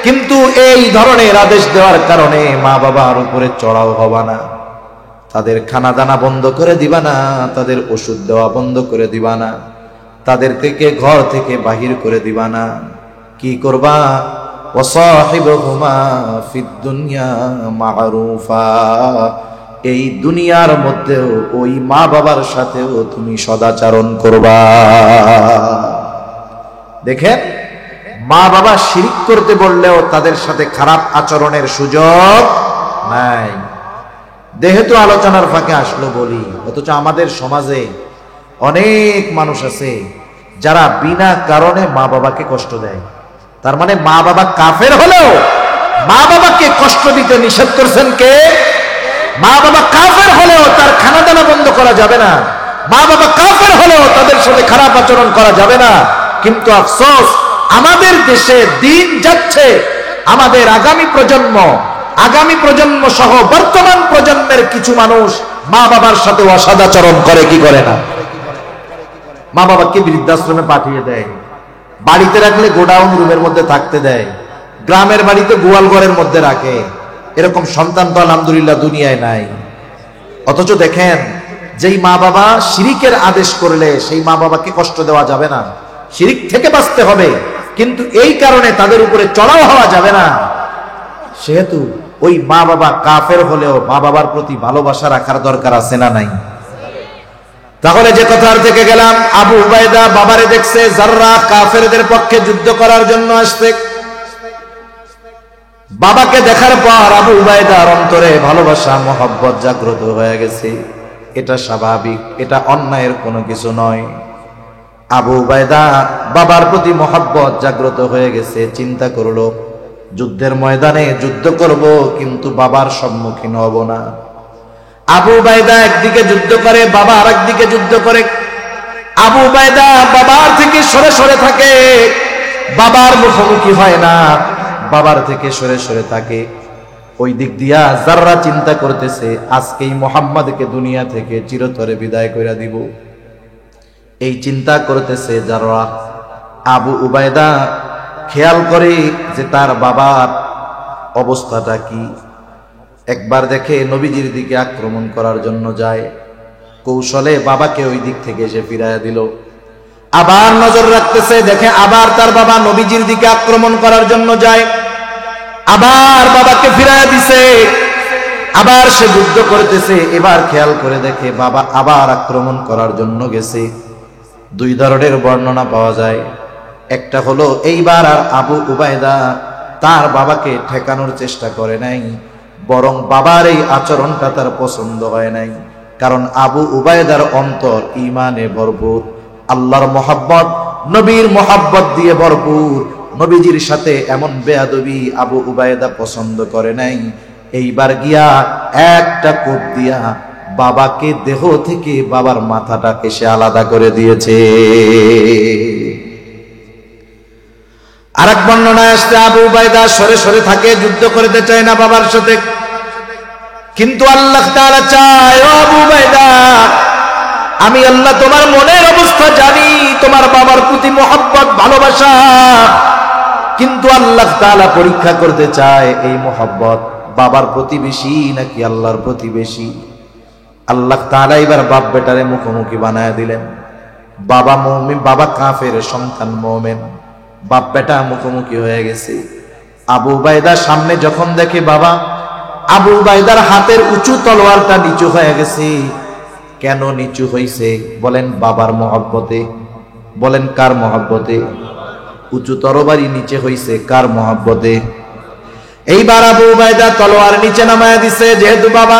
কিন্তু এই ধরনের আদেশ দেওয়ার কারণে মা বাবার উপরে চড়াও হবা না। তাদের খানা দানা বন্ধ করে দিবা না, তাদের ওষুধ দেওয়া বন্ধ করে দিবা না, তাদের থেকে ঘর থেকে বাহির করে দিবা না। কি করবা? ওয়াসাহিবহুমা ফিদ দুনিয়া মা'রুফা, এই দুনিয়ার মধ্যেও ওই মা বাবার সাথেও তুমি সদাচরণ করবা। দেখেন, মা বাবা শিরিক করতে বললেও তাদের সাথে খারাপ আচরণের সুযোগ নাই। যেহেতু আলোচনার ফাঁকে আসলো বলি, অথচ আমাদের সমাজে অনেক মানুষ আছে যারা বিনা কারণে মা বাবাকে কষ্ট দেয়। তার মানে মা বাবা কাফের হলেও মা বাবাকে কষ্ট দিতে নিষেধ করছেন কে? মা বাবা কাফের হলেও তার খানা দানা বন্ধ করা যাবে না, মা বাবা কাফের হলেও তাদের সাথে খারাপ আচরণ করা যাবে না। কিন্তু আফসোস, আমাদের দেশে দিন যাচ্ছে, আমাদের আগামী প্রজন্ম সহ বর্তমান প্রজন্মের কিছু মানুষ মা বাবার সাথে অসদাচরণ করে, কি করে না? মা বাবাকে বৃদ্ধাশ্রমে পাঠিয়ে দেয়, বাড়িতে রাখলে গোডাউন রুমের মধ্যে থাকতে দেয়, গ্রামের বাড়িতে গোয়াল ঘরের মধ্যে রাখে। এরকম সন্তান তো আলহামদুলিল্লাহ দুনিয়ায় নাই। অথচ দেখেন, যেই মা বাবা শিরিকের আদেশ করলে সেই মা বাবাকে কষ্ট দেওয়া যাবে না, শিরিক থেকে বাঁচতে হবে, কিন্তু এই কারণে তাদের উপরে চড়াও হওয়া যাবে না। সেহেতু ওই মা বাবা কাফের হলেও মা বাবার প্রতি ভালোবাসা রাখার দরকার আছে না নাই? তাহলে যে কথার থেকে গেলাম, আবু উবাইদা বাবারে দেখছে যাররা কাফেরদের পক্ষে যুদ্ধ করার জন্য আসছে। বাবাকে দেখার পর আবু উবাইদার অন্তরে ভালোবাসা মহব্বত জাগ্রত হয়ে গেছে। এটা স্বাভাবিক, এটা অন্যায়ের কোনো কিছু নয়। আবু উবাইদা বাবার প্রতি মহব্বত জাগ্রত হয়ে গেছে, চিন্তা করলো যুদ্ধের ময়দানে যুদ্ধ করব, কিন্তু বাবার সম্মুখীন হব না। আবু উবাইদা একদিকে যুদ্ধ করে, বাবা আরেকদিকে যুদ্ধ করে। আবু উবাইদা বাবার থেকে সরে সরে থাকে, বাবার মুখোমুখি হয় না, বাবার থেকে সরে সরে থাকে। ওই দিক দিয়া যারা চিন্তা করতেছে আজকেই মুহাম্মদকে দুনিয়া থেকে চিরতরে বিদায় করে দিব, এই চিন্তা করতেছে যারা। আবু উবায়দা খেয়াল করে যে তার বাবার অবস্থাটা কি। একবার দেখে নবীজির দিকে আক্রমণ করার জন্য যায়, কৌশলে বাবাকে ওই দিক থেকে এসে ফিরাইয়া দিল। আবার নজর রাখতেছে, দেখে আবার তার বাবা নবীজির দিকে আক্রমণ করার জন্য যায়, আবার বাবাকে ফিরাইয়া দিছে। আবার সে যুদ্ধ করতেছে, এবার খেয়াল করে দেখে বাবা আবার আক্রমণ করার জন্য গেছে। দুই ধরনের বর্ণনা পাওয়া যায়। একটা হলো এইবার আর আবু উবায়দা তার বাবাকে ঠেকানোর চেষ্টা করে নাই, বরং বাবার এই আচরণটা তার পছন্দ হয় নাই। কারণ আবু উবায়দার অন্তর ঈমানে ভরপুর, আল্লাহর মহব্বত, নবীর মহব্বত দিয়ে ভরপুর। নবীজির সাথে এমন বেয়াদবি আবু উবায়দা পছন্দ করে নাই। এইবার গিয়া একটা কোপ দিয়া বাবাকে দেহ থেকে বাবার মাথাটাকে সে আলাদা করে দিয়েছে। আরেক বর্ণনায় আসছে আবু উবায়দা সরে সরে থাকে, যুদ্ধ করতে চায় না বাবার সাথে। কিন্তু আল্লাহ তাআলা চায়, ও আবু উবায়দা, আমি আল্লাহ তোমার মনের অবস্থা জানি, তোমার বাবার প্রতি মহব্বত ভালোবাসা। কিন্তু আল্লাহ তাআলা পরীক্ষা করতে চায় এই মহব্বত বাবার প্রতি বেশি নাকি আল্লাহর প্রতি বেশি। আল্লাহ তাআলা এবার বাপ বেটারে মুখোমুখি বানায় দিলেন। বাবা মুমিন, বাবা কাফের, সন্তান মুমিন। বাপ বেটা মুখোমুখি হয়ে গেছে। আবু উবায়দা সামনে যখন দেখে বাবা, আবু উবায়দার হাতের উঁচু তলোয়ারটা নিচু হয়ে গেছে। কেন নিচু হইছে? বলেন বাবার মহব্বতে। বলেন কার মহব্বতে? উঁচু তরবারি নিচে হইছে কার মহব্বতে? এইবার আবু উবায়দা তলোয়ার নিচে নামায়া দিছে যেহেতু বাবা।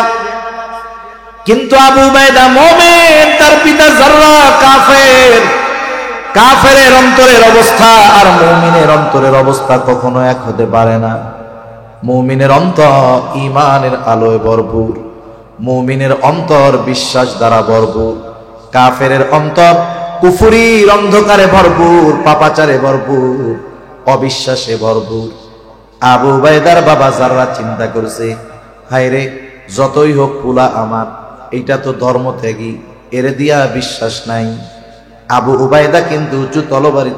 কিন্তু আবু উবায়দা মুমিন, তার পিতা যাররা কাফের। কাফেরের অন্তরের অবস্থা আর মুমিনের অন্তরের অবস্থা কখনো এক হতে পারে না। মুমিনের অন্তর ঈমানের আলোয় ভরপুর, মুমিনের অন্তর বিশ্বাস দ্বারা ভরপুর। কাফেরের অন্তর কুফরির অন্ধকারে ভরপুর, পাপাচারে ভরপুর, অবিশ্বাসে ভরপুর। আবু উবায়দার বাবা যাররা চিন্তা করছে, হায়রে যতই হোক পুলা আমার, এইটা তো ধর্মত্যাগী, এরে দিয়া বিশ্বাস নাই। আবু উবায়দা কিন্তু উঁচু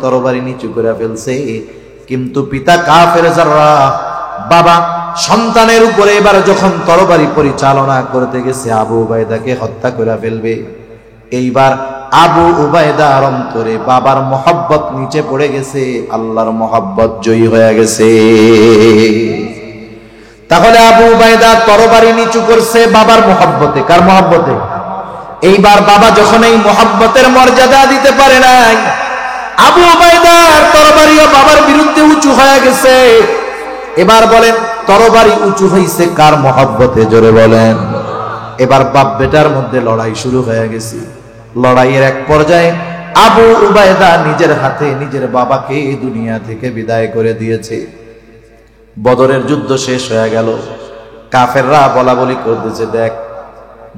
তরবারি নিচু করে ফেলছে। কিন্তু পিতা কাফের যাররা, বাবা সন্তানের উপরে এবার যখন তরবারি পরিচালনা করতে গেছে আবু উবায়দাকে হত্যা করে ফেলবে, এইবার আবু উবায়দার অন্তরে বাবার মহব্বত নিচে পড়ে গেছে, আল্লাহর মহব্বত জয়ী হয়ে গেছে। তাহলে আবু উবায়দা তরবারি নিচু করছে বাবার মহব্বতে। কার মহব্বতে? এইবার বাবা যখন এই মহব্বতের মর্যাদা দিতে পারে নাই, আবু উবায়দার তরবারিও বাবার বিরুদ্ধে উঁচু হয়ে গেছে। এবার বলেন তরবারি উঁচু হইছে কার মহব্বতে? জোরে বলেন। এবার বাপ বেটার মধ্যে লড়াই শুরু হয়ে গেছে। লড়াইয়ের এক পর্যায়ে আবু উবায়দা নিজের হাতে নিজের বাবাকে দুনিয়া থেকে বিদায় করে দিয়েছে। বদরের যুদ্ধ শেষ হয়ে গেল। কাফেররা বলা বলি করতেছে, দেখ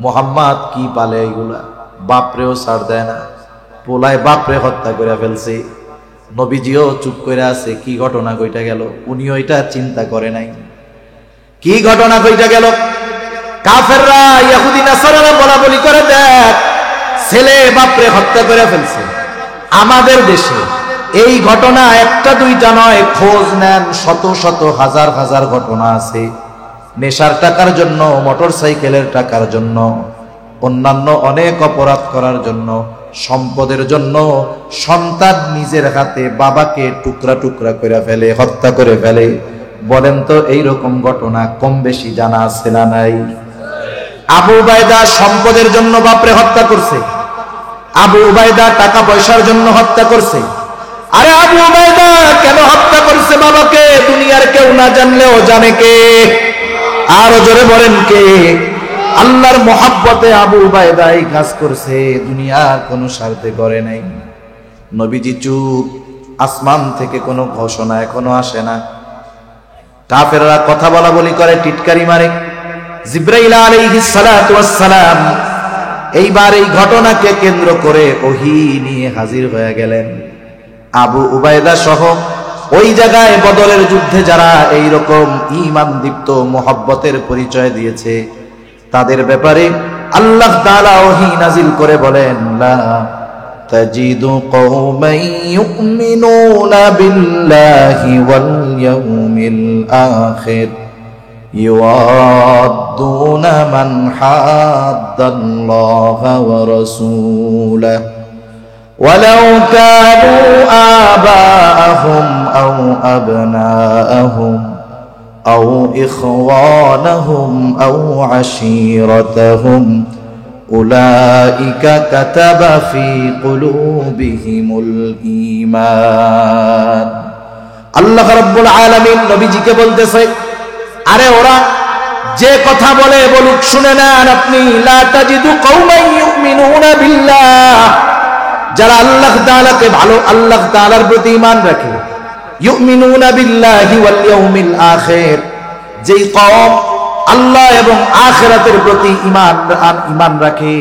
মুহাম্মদ কি পালে এইগুলা, বাপরেও ছাড় দেয় না, পোলায় বাপরে হত্যা করে ফেলছে। নবীজিও চুপ করে আছে। কি ঘটনা কইটা গেল? উনিও এটা চিন্তা করে নাই। কি ঘটনা কইটা গেল? কাফেররা ইহুদি নাসারারা বলা বলি করে, দেখ ছেলে বাপরে হত্যা করে ফেলছে। আমাদের দেশে এই ঘটনা একটা দুইটা নয়, খোঁজ নেন শত শত হাজার হাজার ঘটনা আছে। নেশার টাকার জন্য, মোটর সাইকেলের টাকার জন্য, অন্যান্য অনেক অপরাধ করার জন্য, সম্পদের জন্য সন্তান নিজের হাতে বাবাকে টুকরা টুকরা করে ফেলে, হত্যা করে ফেলে। বলেন তো এইরকম ঘটনা কম বেশি জানা আছে না নাই? আবু উবায়দা সম্পদের জন্য বাপরে হত্যা করছে। আবু উবায়দা টাকা পয়সার জন্য হত্যা করছে। আরে আবু উবায়দা কেন হত্যা করছে বাবাকে? দুনিয়ার কেউ না জানলেও জানে কে? আরো জোরে বলেন কে? আল্লাহর মহব্বতে আবু উবায়দা এই কাজ করছে, দুনিয়ার কোনো স্বার্থে করে নাই। নবীজি চুপ। আসমান থেকে কোনো ঘোষণা এখনো আসে না। কাফেররা কথা বলা বলি করে, টিটকারি মারে। জিবরাইল আলাইহিস সালাতু ওয়াস সালাম এইবার এই ঘটনাকে কেন্দ্র করে ওহী নিয়ে হাজির হয়ে গেলেন। আবু উবায়দা সহ ওই জায়গায় বদরের যুদ্ধে যারা এই রকম ঈমান দীপ্ত মোহাব্বতের পরিচয় দিয়েছে তাদের ব্যাপারে আল্লাহ তাআলা ওহী নাজিল করে বলেন, লা তাজিদু কওমান ইউমিনুনা বিল্লাহি ওয়াল ইয়াউমিল আখির ইউআদ্দুনা মান হাদ্দাল্লাহা ওয়া রাসূলাহু ওয়ালাউ কানু আবাআহুম আও আবনাআহুম أو إخوانهم أو عشيرتهم أولئك كتب في قلوبهم الإيمان আল্লাহ রাব্বুল আলামিন নবীজিকে বলতেছে, আরে ওরা যে কথা বলে বলুক, শুনে নেন আপনি। লা তাজিদু কওমান ইউমিনুনা বিল্লাহ, যারা আল্লাহ তাআলাকে ভালো, আল্লাহ তাআলার প্রতি ঈমান রাখে, ইউমিনুনা বিল্লাহি ওয়াল ইয়াউমিল আখির, যেই কওম আল্লাহ এবং আখিরাতের প্রতি ঈমান রাখে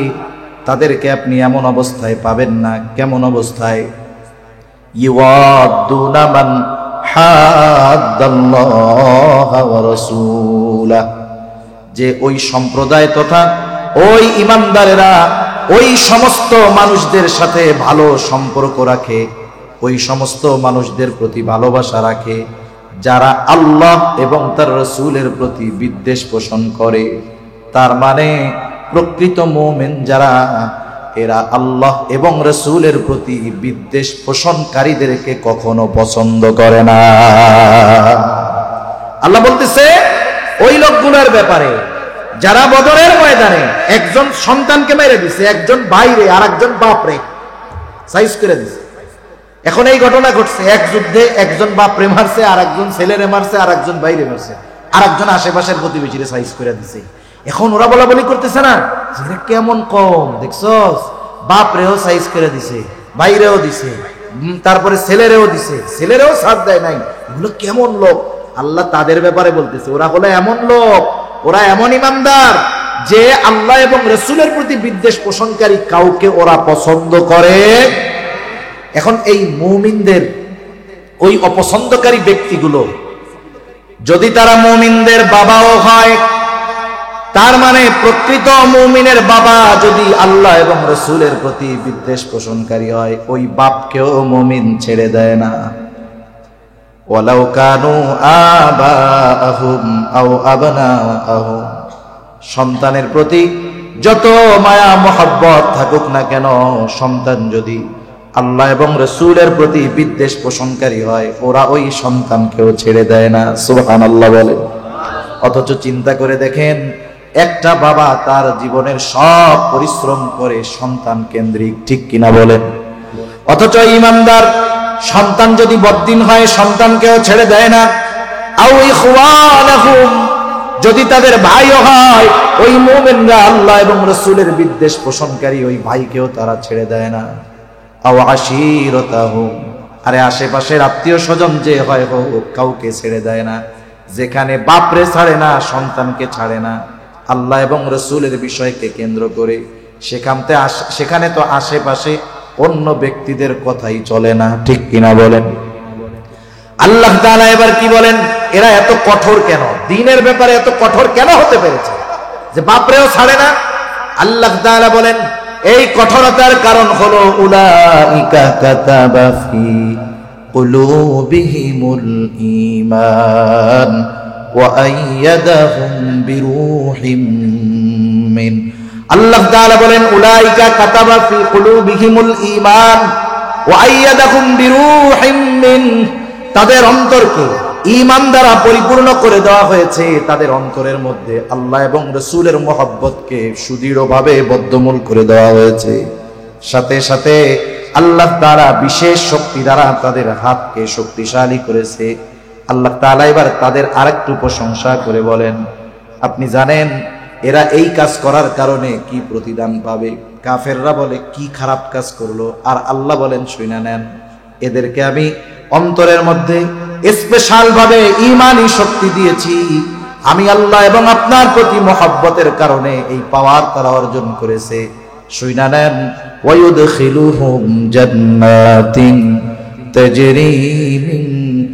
তাদেরকে আপনি এমন অবস্থায় পাবেন না। কেমন অবস্থায়? ইউআদ্দুনা মান হাদ্দাল্লাহা ওয়া রাসূলাহু, যে ওই সম্প্রদায় তথা ওই ঈমানদারেরা ওই সমস্ত মানুষদের সাথে ভালো সম্পর্ক রাখে, ওই সমস্ত মানুষদের প্রতি ভালোবাসা রাখে যারা আল্লাহ এবং তার রাসূলের প্রতি বিদ্বেষ পোষণ করে। তার মানে প্রকৃত মুমিন যারা, এরা আল্লাহ এবং রাসূলের প্রতি বিদ্বেষ পোষণকারীদেরকে কখনো পছন্দ করে না। আল্লাহ বলতেছে ওই লোকগুলোর ব্যাপারে যারা বদরের ময়দানে একজন সন্তানকে মেরে দিছে, একজন ভাইরে আর একজন বাপরে সাইজ করে দিছে। এখন এই ঘটনা ঘটছে, এক যুদ্ধে একজন বাপরে মারছে, আর একজন ছেলেরে মারছে, আর একজন ভাইরে মারছে, আর একজন আশেপাশের প্রতিবেশীরে সাইজ করে দিছে। এখন ওরা বলা বলি করতেছে না, যে কেমন কম দেখছস, বাপরেও সাইজ করে দিছে, ভাইরেও দিছে, তারপরে ছেলেরেও দিছে, ছেলেরেও সাথ দেয় নাই। এগুলো কেমন লোক? আল্লাহ তাদের ব্যাপারে বলতেছে, ওরা হলো এমন লোক, ওরা এমন ইমানদার যে আল্লাহ এবং রাসূলের প্রতি বিদ্বেষ পোষণকারী কাউকে ওরা পছন্দ করে। এখন এই মুমিনদের ওই অপছন্দকারী ব্যক্তিগুলো যদি তারা মুমিনদের বাবাও হয়, তার মানে প্রকৃত মুমিনের বাবা যদি আল্লাহ এবং রাসূলের প্রতি বিদ্বেষ পোষণকারী হয়, ওই বাপকেও মুমিন ছেড়ে দেয় না। ওয়ালাউ কানু আবাআহুম আও আবনাআহুম, সন্তানের প্রতি যত মায়া মহব্বত থাকুক না কেন, সন্তান যদি আল্লাহ এবং রাসূলের প্রতি বিদ্বেষ পোষণকারী হয়, ওরা ওই সন্তানকেও ছেড়ে দেয় না। সুবহানাল্লাহ বলে। অথচ চিন্তা করে দেখেন, একটা বাবা তার জীবনের সব পরিশ্রম করে সন্তান কেন্দ্রিক, ঠিক কিনা বলেন? অথচ ঈমানদার সন্তান যদি বদ্দিন হয়, সন্তানকেও ছেড়ে দেয় না। আও ইখওয়ানাহুম, যদি তাদের ভাইও হয়, ওই মুমিনরা আল্লাহ এবং রাসূলের বিদ্বেষ পোষণকারী ওই ভাইকেও তারা ছেড়ে দেয় না। আও আশীরাতাহুম, আরে আশেপাশের আত্মীয় স্বজন যে হয় হোক, কাউকে ছেড়ে দেয় না। যেখানে বাপরে ছাড়ে না, সন্তানকে ছাড়ে না, আল্লাহ এবং রাসূলের বিষয়কে কেন্দ্র করে, সেখানে তো আশেপাশে অন্য ব্যক্তিদের কথাই চলে না, ঠিক কিনা বলেন? আল্লাহ তাআলা এবার কি বলেন, এরা এত কঠোর কেন, দ্বীনের ব্যাপারে এত কঠোর কেন হতে পেরেছে যে বাপরেও ছাড়ে না? আল্লাহ তাআলা বলেন এই কঠোরতার কারণ হলো উলাইকা কাতাবা ফি কুলুবিহিমুল ঈমান ওয়া আইয়াদাহুম বিরূহিম মিন। আল্লাহ তাআলা বলেন উলাইকা কাতাবা ফি কুলুবিহিমুল ঈমান ওয়া আইয়াদাহুম বিরূহিম মিন, তাদের অন্তরকে ঈমান দ্বারা পরিপূর্ণ করে দেওয়া হয়েছে। তাদের অন্তরের মধ্যে আল্লাহ এবং রাসূলের মহব্বতকে সুদৃঢ়ভাবে বদ্ধমূল করে দেওয়া হয়েছে। সাথে সাথে আল্লাহ তাআলা বিশেষ শক্তি দ্বারা তাদের হাতকে শক্তিশালী করেছে। আল্লাহ তাআলা এবার তাদের আরেকটু প্রশংসা করে বলেন, আপনি জানেন এরা এই কাজ করার কারণে কি প্রতিদান পাবে? কাফেররা বলে কি খারাপ কাজ করলো, আর আল্লাহ বলেন শুনে নেন, এদেরকে আমি অন্তরের মধ্যে স্পেশাল ভাবে ঈমানি শক্তি দিয়েছি। আমি আল্লাহ এবং আপনার প্রতি মহব্বতের কারণে এই পাওয়ার তারা অর্জন করেছে। শুনে নেন, ওয়ায়ুদখিলুহুম জান্নাতিন তাজরি মিন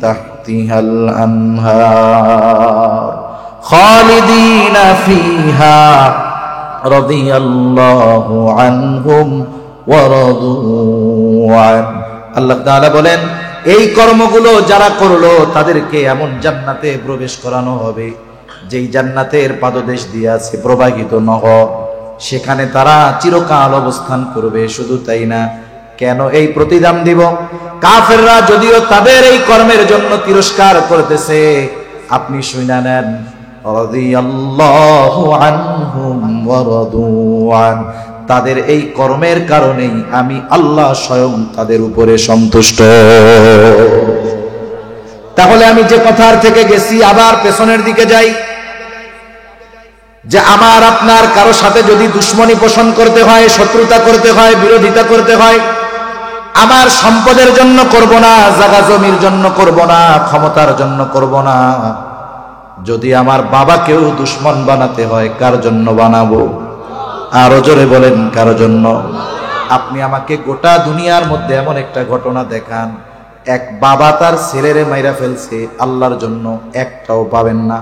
তাহতিহাল আনহার খালিদিনা ফিহা রাদিয়াল্লাহু আনহুম ওয়া রাদু আন। আল্লাহ তাআলা বলেন, এই কর্মগুলো যারা করলো তাদেরকে এমন জান্নাতে প্রবেশ করানো হবে যেই জান্নাতের পাদদেশ দিয়ে আছে প্রবাহিত নহর, সেখানে তারা চিরকাল অবস্থান করবে। শুধু তাই না, কেন এই প্রতিদান দিব? কাফেররা যদিও তাদের এই কর্মের জন্য তিরস্কার করতেছে, আপনি শুনে নেন, রাদিয়াল্লাহু আনহুম ওয়া রাদু আন, তাদের এই কর্মের কারণেই আমি আল্লাহ স্বয়ং তাদের উপরে সন্তুষ্ট। তাহলে আমি যে কথার থেকে গেছি আবার পেছনের দিকে যাই, যে আমার আপনার কারো সাথে যদি দুশ্মনী পোষণ করতে হয়, শত্রুতা করতে হয়, বিরোধিতা করতে হয়, আমার সম্পদের জন্য করব না, জায়গা জমির জন্য করব না, ক্ষমতার জন্য করব না। যদি আমার বাবাকেও দুশ্মন বানাতে হয়, কার জন্য বানাবো? আরো জোরে বলেন, কার জন্য? আপনি আমাকে গোটা দুনিয়ার মধ্যে এমন একটা ঘটনা দেখান, এক বাবা তার ছেলেরে মাইরা ফেলছে, আল্লাহর জন্য একটাও পাবেন না।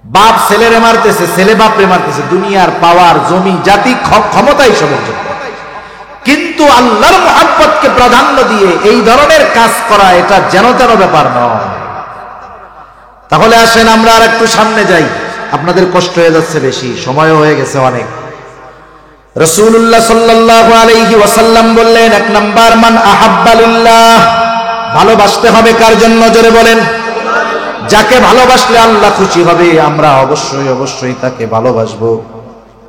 বাপ ছেলেরে মারতেছে, ছেলে বাপরে মারতেছে, দুনিয়ার পাওয়ার, জমি, জাতি, ক্ষমতা এইসবের জন্য। কিন্তু আল্লাহর মুহাব্বতকে প্রাধান্য দিয়ে এই ধরনের কাজ করা, এটা যেন তেন ব্যাপার নয়। তাহলে আসেন আমরা আর একটু সামনে যাই, আপনাদের কষ্ট হয়ে যাচ্ছে বেশি, সময়ও হয়ে গেছে অনেক। রাসূলুল্লাহ সাল্লাল্লাহু আলাইহি ওয়াসাল্লাম বললেন, এক নাম্বার, মান আহাব্বা লিল্লাহ, ভালোবাসতে হবে কার জন্য? জোরে বলেন। যাকে ভালোবাসলে আল্লাহ খুশি হবে, আমরা অবশ্যই অবশ্যই তাকে ভালোবাসবো।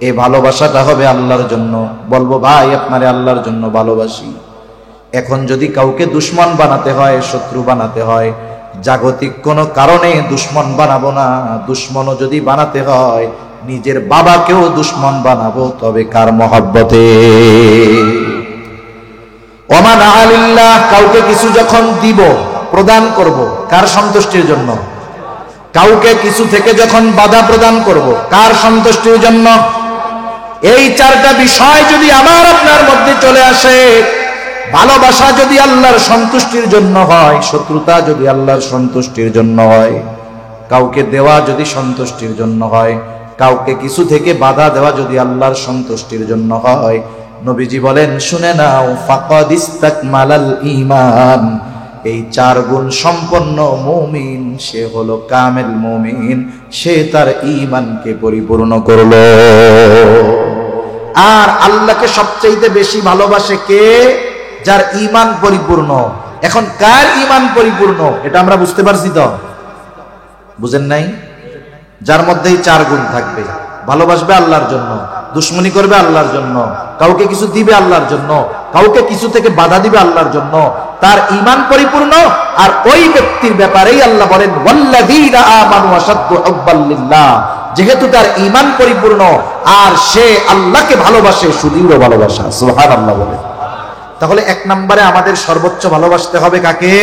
এই ভালোবাসাটা হবে আল্লাহর জন্য। বলবো, ভাই আপনারে আল্লাহর জন্য ভালোবাসি। এখন যদি কাউকে দুশ্মন বানাতে হয়, শত্রু বানাতে হয়, জাগতিক কোনো কারণে দুশ্মন বানাবো না। দুশ্মনও যদি বানাতে হয়, নিজের বাবাকেও দুশ্মন বানাবো, তবে কার মহব্বতে? ওমান আলিল্লাহ, কাউকে কিছু যখন দিব, প্রদান করব, কার সন্তুষ্টির জন্য? কাউকে কিছু থেকে যখন বাধা প্রদান করব, কার সন্তুষ্টির জন্য? এই চারটা বিষয় যদি আমার আপনার মধ্যে চলে আসে, ভালোবাসা যদি আল্লাহর সন্তুষ্টির জন্য হয়, শত্রুতা যদি আল্লাহর সন্তুষ্টির জন্য হয়, কাউকে দেওয়া যদি সন্তুষ্টির জন্য হয়, কাউকে কিছু থেকে বাধা দেওয়া যদি আল্লাহর সন্তুষ্টির জন্য হয়, নবীজি বলেন, শুনে নাও, ফাকাদ ইস্তাকমালাল ঈমান, এই চার গুণ সম্পন্ন মুমিন, সে হলো কামেল মুমিন, সে তার ঈমানকে পরিপূর্ণ করলো। আর আল্লাহকে সবচেয়ে বেশি ভালোবাসে কে? যার ঈমান পরিপূর্ণ। এখন কার ঈমান পরিপূর্ণ এটা আমরা বুঝতে পারছি তো? বুঝেন নাই? যার মধ্যেই চার গুণ থাকবে, ভালোবাসবে আল্লাহর জন্য, দুশ্মনী করবে আল্লাহর জন্য, কাউকে কিছু দিবে আল্লাহর জন্য, কাউকে কিছু থেকে বাধা দিবে আল্লাহর জন্য, তার ঈমান পরিপূর্ণ। আর ওই ব্যক্তির ব্যাপারেই আল্লাহ বলেন, ওয়াল্লাযীনা আমানু আশাদ্দু হুব্বাল লিল্লাহ, যেহেতু তার ঈমান পরিপূর্ণ আর সে আল্লাহকে ভালোবাসে, সুদৃঢ় ভালোবাসা। সুবহানাল্লাহ বলে। তাহলে এক নম্বরে আমাদের সর্বোচ্চ ভালোবাসতে হবে কাকে?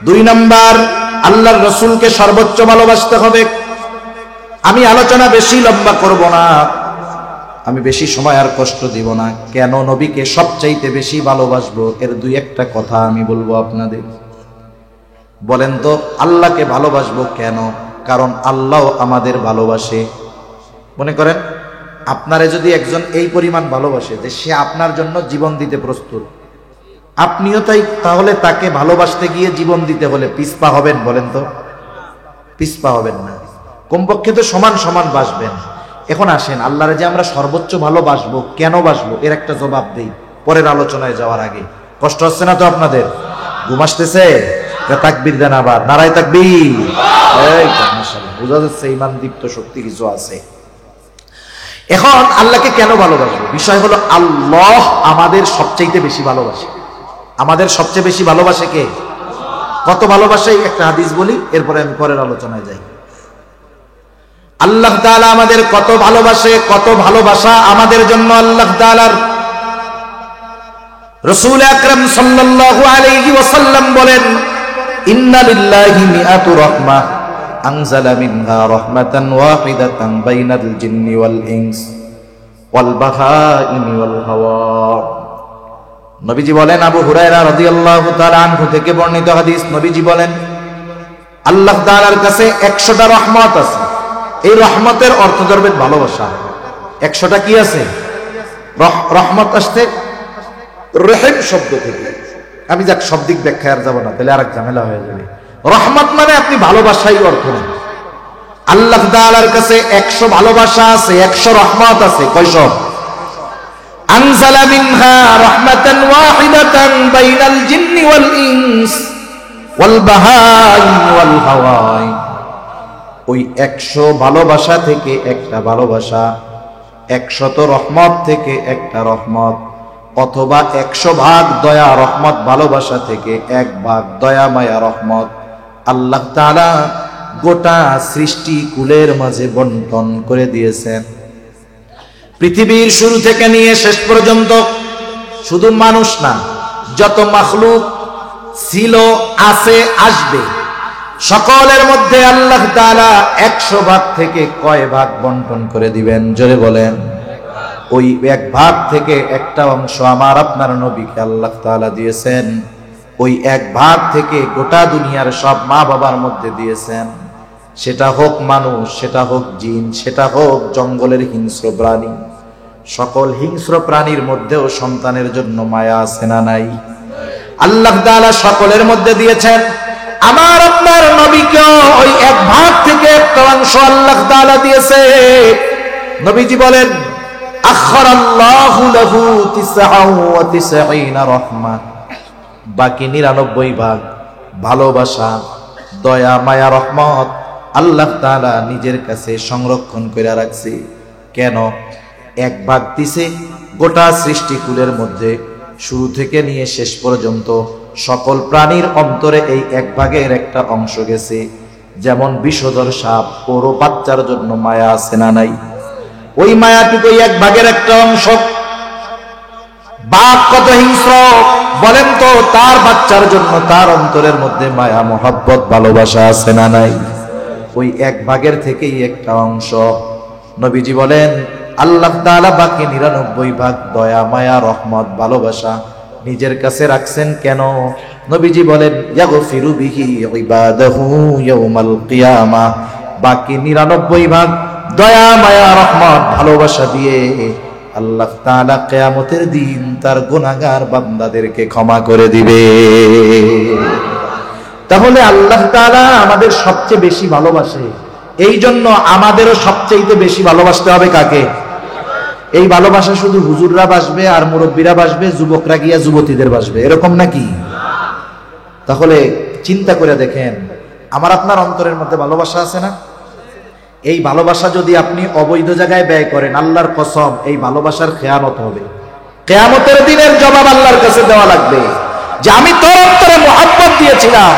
দুই নাম্বার, আল্লাহর রাসূলকে সর্বোচ্চ ভালোবাসতে হবে। আমি আলোচনা বেশি লম্বা করব না, আমি বেশি সময় আর কষ্ট দিব না। কেন নবীকে সবচাইতে বেশি ভালোবাসবো, এর দুই একটা কথা আমি বলবো আপনাদের। বলেন তো, আল্লাহকে ভালোবাসবো কেন? কারণ আল্লাহ আমাদের ভালোবাসে। মনে করেন আপনারে যদি একজন এই পরিমাণ ভালোবাসে যে সে আপনার জন্য জীবন দিতে প্রস্তুত, আপনিও তাই, তাহলে তাকে ভালোবাসতে গিয়ে জীবন দিতে হলে পিছপা হবেন? বলেন তো, পিছপা হবেন না, কমপক্ষে তো সমান সমান বাসবেন। এখন আসেন, আল্লাহরে যে আমরা সর্বোচ্চ ভালোবাসবো, কেন বাসবো এর একটা জবাব দেই পরের আলোচনায় যাওয়ার আগে। কষ্ট হচ্ছে না তো আপনাদের? ঘুম আসতেছে? তাকবীর দেন আবার, নারায়ে তাকবীর। এই মাশাআল্লাহ, বোঝা যাচ্ছে ঈমান দীপ্ত শক্তি কিছু আছে। এখন আল্লাহকে কেন ভালোবাসবো? বিষয় হলো, আল্লাহ আমাদের সবচেয়ে বেশি ভালোবাসে। আমাদের সবচেয়ে বেশি ভালোবাসে কে? কত ভালোবাসে একটা হাদিস বলি, এরপরে আমি পরের আলোচনায় যাই। আল্লাহ তাআলা আমাদের কত ভালোবাসে, কত ভালোবাসা আমাদের জন্য আল্লাহ তাআলার। রাসূল আকরাম সাল্লাল্লাহু আলাইহি ওয়াসাল্লাম বলেন, ইন্না লিল্লাহি মিআতু রাহমাহ আনজালা মিনহা রাহমাতান ওয়াহিদাতান বাইনাল জিন্নি ওয়াল ইনস ওয়াল বাহাইমি ওয়াল হাওয়া। নবীজি বলেন, আবু হুরায়রা রাদিয়াল্লাহু তাআলা আনহু থেকে বর্ণিত হাদিস, নবীজি বলেন আল্লাহ তাআলার কাছে 100টা রহমত আছে। এই রহমতের অর্থ ধরবেন ভালোবাসা। 100টা কি আছে? রহমত আসছে রহিম শব্দ থেকে। আমি যাক শব্দিক ব্যাখ্যা আর যাব না, তাহলে আরেক ঝামেলা হয়ে যাবে। রহমত মানে আপনি ভালোবাসাই অর্থ নেন। আল্লাহ তাআলার কাছে 100 ভালোবাসা আছে, 100 রহমত আছে। কয়শো? আনজালা মিনহা রাহমাতান ওয়াহিদাতান বাইনাল জিন্নি ওয়াল ইনস ওয়াল বাহাই ওয়াল হাওয়াই। ওই 100 ভালোবাসা থেকে একটা ভালোবাসা, 100 রহমত থেকে একটা রহমত, অথবা 100 ভাগ দয়া রহমত ভালোবাসা থেকে 1 ভাগ দয়া মায়া রহমত আল্লাহ তাআলা গোটা সৃষ্টি কুলের মাঝে বন্টন করে দিয়েছেন। পৃথিবীর শুরু থেকে নিয়ে শেষ পর্যন্ত শুধু মানুষ না, যত মাখলুক ছিল, আছে, আসবে, সকলের মধ্যে আল্লাহ তাআলা 100 ভাগ থেকে কয় ভাগ বন্টন করে দিবেন? জোরে বলেন। ওই 1 ভাগ থেকে একটা অংশ আমার আপনার নবীকে আল্লাহ তাআলা দিয়েছেন। ওই 1 ভাগ থেকে গোটা দুনিয়ার সব মা বাবার মধ্যে দিয়েছেন। সেটা হোক মানুষ, সেটা হোক জিন, সেটা হোক জঙ্গলের হিংস্র প্রাণী। সকল হিংস্র প্রাণীর মধ্যেও সন্তানের জন্য মায়া আছে না নাই? আল্লাহ তাআলা সকলের মধ্যে দিয়েছেন। আমার আপনার নবীকেও ওই 1 ভাগ থেকে একটা অংশ আল্লাহ তাআলা দিয়েছে। নবীজি বলেন, আখরাল্লাহু লাহু 99 রাহমাত। বাকি 99 ভাগ ভালোবাসা, দয়া, মায়া, রহমত আল্লাহ তাআলা নিজের কাছে সংরক্ষণ করে রাখছে। কেন? 1 ভাগ দিছে গোটা সৃষ্টিকুলের মধ্যে, শুরু থেকে নিয়ে শেষ পর্যন্ত সকল প্রাণীর অন্তরে এই 1 ভাগের একটা অংশ গেছে। যেমন বিষধর সাপ, ওর বাচ্চার জন্য মায়া আছে না নাই? ওই মায়াটুকু 1 ভাগের একটা অংশ। বাপ কত হিংস্র বলেন তো, তার বাচ্চার জন্য তার অন্তরের মধ্যে মায়া, মোহাব্বত, ভালোবাসা আছে না নাই? ওই 1 ভাগের থেকেই একটা অংশ। নবীজি বলেন আল্লাহ তাআলা বাকি 99 ভাগ দয়া, মায়া, রহমত, ভালোবাসা নিজের কাছে রাখছেন। কেন? নবীজি বলেন, ইয়াগফিরু বিহি ইবাদাহু ইয়াউমাল কিয়ামাহ। বাকি 99 ভাগ দয়া, মায়া, রহমত, ভালোবাসা দিয়ে আল্লাহ তাআলা কিয়ামতের দিন তার গুনাহগার বান্দাদেরকে ক্ষমা করে দিবে। তাহলে আল্লাহ তাআলা আমাদের সবচেয়ে বেশি ভালোবাসে। এই জন্য আমাদেরও সবচেয়ে বেশি ভালোবাসতে হবে কাকে? এই ভালোবাসা শুধু হুজুররা বাসবে আর মুরব্বীরা বাসবে, যুবকরা গিয়া যুবতীদের বাসবে, এরকম নাকি? তাহলে চিন্তা করে দেখেন, আমার আপনার অন্তরের মধ্যে ভালোবাসা আছে না? এই ভালোবাসা যদি আপনি অবৈধ জায়গায় ব্যয় করেন, আল্লাহর কসম এই ভালোবাসার খেয়ানত হবে। কিয়ামতের দিনের জবাব আল্লাহর কাছে দেওয়া লাগবে যে আমি তোর অন্তরে মুহাব্বত দিয়েছিলাম,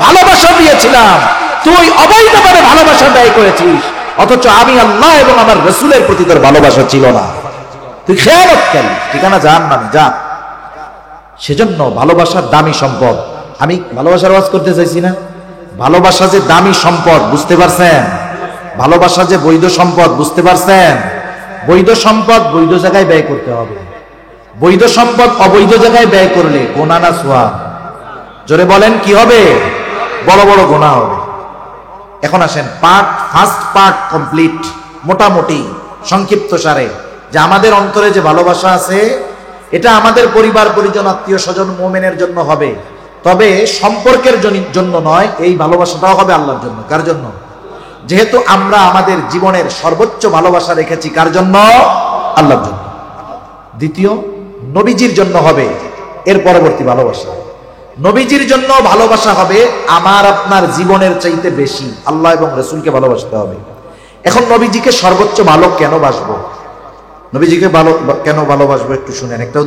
ভালোবাসা দিয়েছিলাম, তুই অবৈধভাবে ভালোবাসা ব্যয় করেছিস, অথচ আমি আল্লাহ এবং আমার রাসূলের প্রতি তোর ভালোবাসা ছিল না, তুই খেয়ানত কেন? ঠিকানা জাহান্নামে যা। সেজন্য ভালোবাসার দামি সম্পদ। আমি ভালোবাসার ওয়াজ করতে চাইছি না, ভালোবাসা যে দামি সম্পদ, বুঝতে পারছেন? ভালোবাসা যে বৈধ সম্পদ, বুঝতে পারছেন? বৈধ সম্পদ বৈধ জায়গায় ব্যয় করতে হবে। বৈধ সম্পদ অবৈধ জায়গায় ব্যয় করলে গুনাহ না সওয়াব? জোরে বলেন, কি হবে? বড় বড় গুনাহ হবে। এখন আসেন ফার্স্ট পার্ট কমপ্লিট, মোটামুটি সংক্ষিপ্ত সারে, যে আমাদের অন্তরে যে ভালোবাসা আছে এটা আমাদের পরিবার পরিজন, আত্মীয় স্বজন, মুমিনের জন্য হবে, তবে সম্পর্কের জন্য নয়। এই ভালোবাসাটাও হবে আল্লাহর জন্য। কার জন্য? যেহেতু আমরা আমাদের জীবনের সর্বোচ্চ ভালোবাসা রেখেছি কার জন্য? আল্লাহর জন্য। দ্বিতীয়, নবীজির জন্য হবে এর পরবর্তী ভালোবাসা। নবীজির জন্য ভালোবাসা হবে আমার আপনার জীবনের চাইতে বেশি। আল্লাহ এবং রাসূলকে ভালোবাসতে হবে। এখন নবীজিকে সর্বোচ্চ ভালো কেন বাসবো? নবীজিকে কেন ভালোবাসবো একটু শুনেন। একটা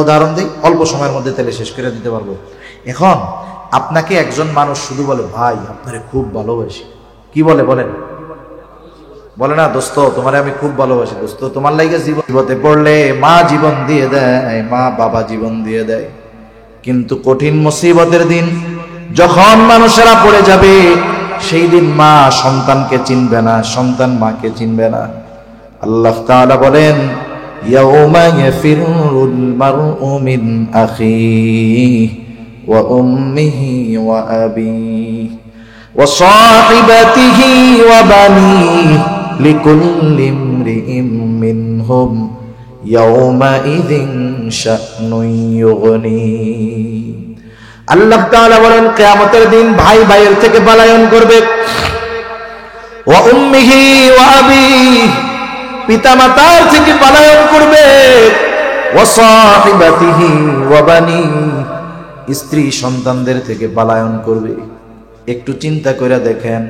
উদাহরণ দিই, অল্প সময়ের মধ্যে তেলে শেষ করে দিতে পারবো। এখন আপনাকে একজন মানুষ শুধু বলে, ভাই আপনারে খুব ভালোবাসি। কি বলে? বলে না, দোস্ত তোমারে আমি খুব ভালোবাসি, দোস্ত তোমার লাইগা জীবনে পড়লে মা জীবন দিয়ে দেয়, মা বাবা জীবন দিয়ে দেয়। কিন্তু কঠিন মুসিবতের দিন যখন মানুষেরা পড়ে যাবে, সেই দিন মা সন্তানকে চিনবে না, সন্তান মাকে চিনবে না। আল্লাহ তাআলা বলেন, ইয়াউমা ইয়াফিরুল মারউ মিন আখিহি ওয়া উম্মিহি ওয়া আবিহি ওয়া সাহিবাতিহি ওয়া বানিহি লিকুল্লি ইমরিইম মিনহুম ইয়াউমাইযিন শা'নুন ইউগনি। আল্লাহ তাআলা বলেন কিয়ামতের দিন ভাই ভাইয়ের থেকে পলায়ন করবে, ওয়া উম্মিহি ওয়া আবিহি, পিতামাতার থেকে পলায়ন করবে, ওয়া সাহিবাতিহি ওয়া বানিহি, স্ত্রী সন্তানদের থেকে পলায়ন করবে। একটু চিন্তা করে দেখেন,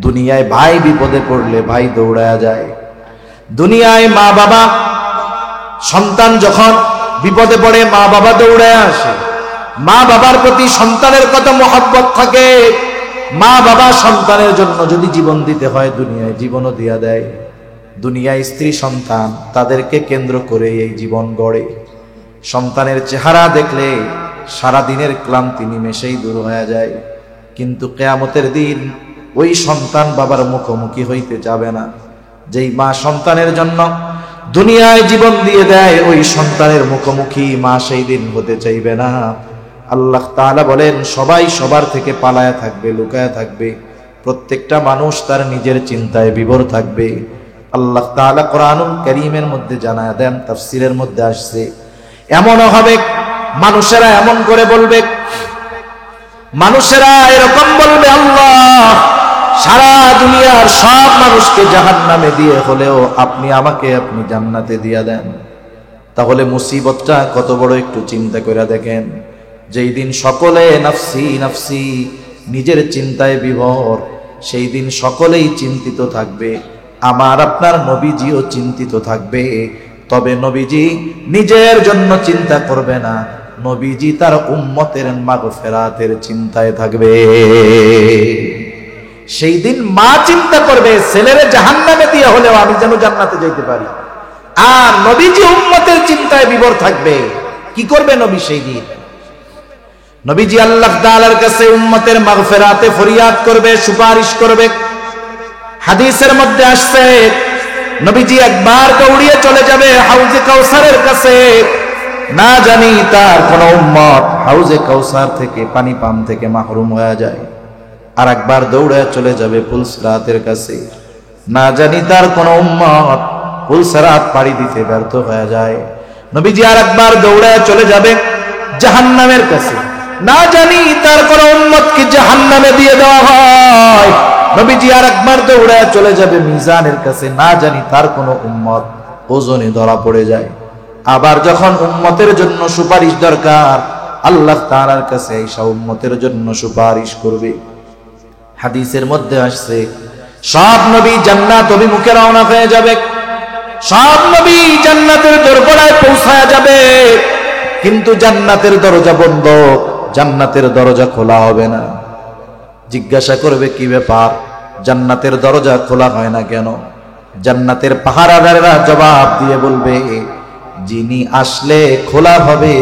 দুনিয়ায় ভাই বিপদে পড়লে ভাই দৌড়ায়া যায়, দুনিয়ায় মা বাবা সন্তান যখন বিপদে পড়ে মা বাবা দৌড়ায় আসে, মা বাবার প্রতি সন্তানের কত মহব্বত থাকে, মা বাবা সন্তানের জন্য যদি জীবন দিতে হয় দুনিয়ায় জীবনও দিয়া দেয়। দুনিয়ায় স্ত্রী সন্তান তাদেরকে কেন্দ্র করে এই জীবন গড়ে। সন্তানের চেহারা দেখলে সারা দিনের ক্লান্তি নিমেষেই দূর হয়ে যায়, কিন্তু কিয়ামতের দিন ওই সন্তান বাবার মুখোমুখি হইতে যাবে না। যেই মা সন্তানের জন্য দুনিয়ায় জীবন দিয়ে দেয়, ওই সন্তানের মুখোমুখি মা সেই দিন হতে চাইবে না। আল্লাহ তাআলা বলেন সবাই সবার থেকে পালায়া থাকবে, লুকায়া থাকবে, প্রত্যেকটা মানুষ তার নিজের চিন্তায় বিভোর থাকবে। আল্লাহ তাআলা কোরআনুল কারীমের মধ্যে জানায়া দেন, তাফসীরের মধ্যে আসছে, এমনও হবে মানুষেরা এমন করে বলবে, মানুষেরা এরকম বলবে, আল্লাহ সারা দুনিয়ার সব মানুষকে জাহান্নামে দিয়ে হলেও আপনি আমাকে আপনি জান্নাতে দিয়া দেন। তাহলে মুসিবতটা কত বড় একটু চিন্তা করে দেখেন। যেই দিন সকলে নাফসি নাফসি নিজের চিন্তায় বিভোর, সেই দিন সকলেই চিন্তিত থাকবে, আমার আপনার নবীজিও চিন্তিত থাকবে। তবে নবীজি নিজের জন্য চিন্তা করবে না, নবীজি তার উম্মতের মাগফিরাতের চিন্তায় থাকবে। সেই দিন মা চিন্তা করবে ছেলেরে জাহান্নামে দিয়ে হলেও আমি যেন জান্নাতে যাইতে পারি, আর নবীজি উম্মতের চিন্তায় বিভোর থাকবে। কি করবে নবী সেই দিন? নবীজি আল্লাহ তাআলার কাছে উম্মতের মাগফিরাতে ফরিয়াদ করবে, সুপারিশ করবে। হাদিসের মধ্যে আসছে নবীজি একবার দৌড়িয়ে চলে যাবে হাউজে কাউসারের কাছে, না জানি তার কোন উম্মত হাউজে কাউসার থেকে পানি পান থেকে মাহরুম হয়ে যায়। আর একবার দৌড়ে চলে যাবে পুলসরাতের কাছে, না জানি তার কোন উম্মত পুলসরাত পাড়ি দিতে ব্যর্থ হয়ে যায়। নবীজি আর একবার দৌড়ে চলে যাবে জাহান্নামের কাছে, না জানি তার কোন উম্মতকে জাহান্নামে দিয়ে দেওয়া হয়। নবীজি আর একবার দৌড়ে চলে যাবে মিজানের কাছে, না জানি তার কোন উম্মত ওজনে ধরা পড়ে যায়। আবার যখন উম্মতের জন্য সুপারিশ দরকার, আল্লাহ তাআলার কাছে এই সব উম্মতের জন্য সুপারিশ করবে। হাদিসের মধ্যে আসছে সব নবী জান্নাত অভিমুখে রওনা হয়ে যাবে, সব নবী জান্নাতের দরজায় পৌঁছায়া যাবে, কিন্তু জান্নাতের দরজা বন্ধ, জান্নাতের দরজা খোলা হবে না। জিজ্ঞাসা করবে কি ব্যাপার, জান্নাতের দরজা খোলা হয় না কেন? জান্নাতের পাহারাদারেরা জবাব দিয়ে বলবে, যিনি আসলে খোলা হবে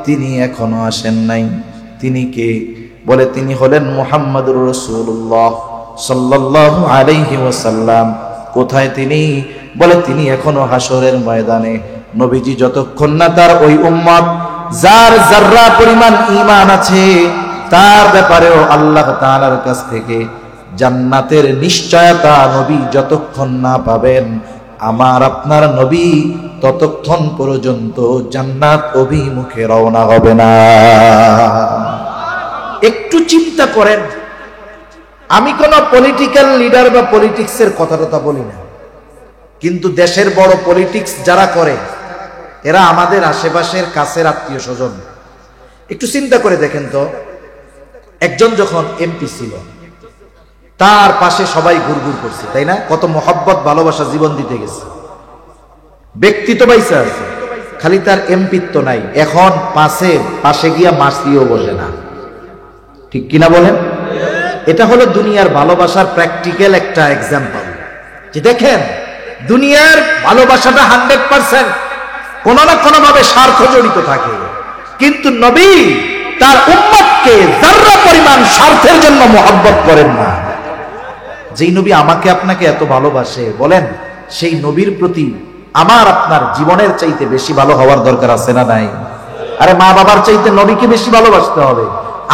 তিনি এখনো আসেন নাই। তিনি কে? বলে তিনি হলেন মুহাম্মদুর রাসূলুল্লাহ সাল্লাল্লাহু আলাইহি ওয়াসাল্লাম। কোথায় তিনি? বলে তিনি এখনো হাসরের ময়দানে। নবীজি যতক্ষণ না তার ওই উম্মত যার যাররা পরিমাণ ঈমান আছে তার ব্যাপারেও আল্লাহ তাআলার কাছ থেকে জান্নাতের নিশ্চয়তা নবী যতক্ষণ না পাবেন, আমার আপনার নবী ততক্ষণ পর্যন্ত জান্নাত অভিমুখে রওনা হবে না। একটু চিন্তা করেন, আমি কোন পলিটিক্যাল লিডার বা পলিটিক্সের কথা বলি না, কিন্তু দেশের বড় পলিটিক্স যারা করে এরা আমাদের আশেপাশের কাছের আত্মীয় স্বজন। একটু চিন্তা করে দেখেন তো, একজন যখন এমপি ছিল তার পাশে সবাই ঘুরঘুর করছে, তাই না? কত মহব্বত ভালোবাসা জীবন দিতে গেছে, ব্যক্তি তো বাইসা আছে, খালি তার এমপিত্ব নাই। এখন পাশে গিয়া মাসিও বসে না, ঠিক কিনা বলেন? এটা হলো দুনিয়ার ভালোবাসার প্র্যাকটিক্যাল একটা এক্সাম্পল। যে দেখেন দুনিয়ার ভালোবাসাটা 100% কোন না কোন ভাবে স্বার্থ জড়িত থাকে, কিন্তু নবী তার উম্মতকে যাররা পরিমাণ স্বার্থের জন্য মহব্বত করেন না। যেই নবী আমাকে আপনাকে এত ভালোবাসে, বলেন সেই নবীর প্রতি আমার আপনার জীবনের চাইতে বেশি ভালো হওয়ার দরকার আছে না নাই? আরে মা বাবার চাইতে নবীকে বেশি ভালোবাসতে হবে,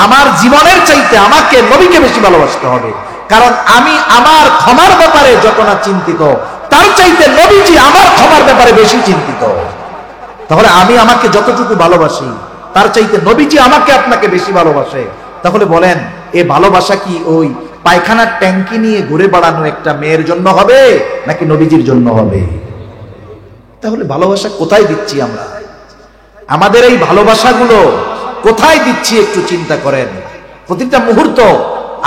আমার জীবনের চাইতে আমাকে নবীকে বেশি ভালোবাসতে হবে। কারণ আমি আমার ক্ষমার ব্যাপারে যত না চিন্তিত, তার চাইতে নবীজি আমার ক্ষমার ব্যাপারে বেশি চিন্তিত। তাহলে আমি আমাকে যতটুকু ভালোবাসি, তার চাইতে নবীজি আমাকে আপনাকে বেশি ভালোবাসে। তাহলে বলেন, এ ভালোবাসা কি ওই পায়খানার ট্যাঙ্কি নিয়ে ঘুরে বেড়ানো একটা মেয়ের জন্য হবে নাকি নবীজির জন্য হবে? তাহলে ভালোবাসা কোথায় দিচ্ছি আমরা? আমাদের এই ভালোবাসাগুলো কোথায় দিচ্ছি একটু চিন্তা করেন। প্রতিটা মুহূর্ত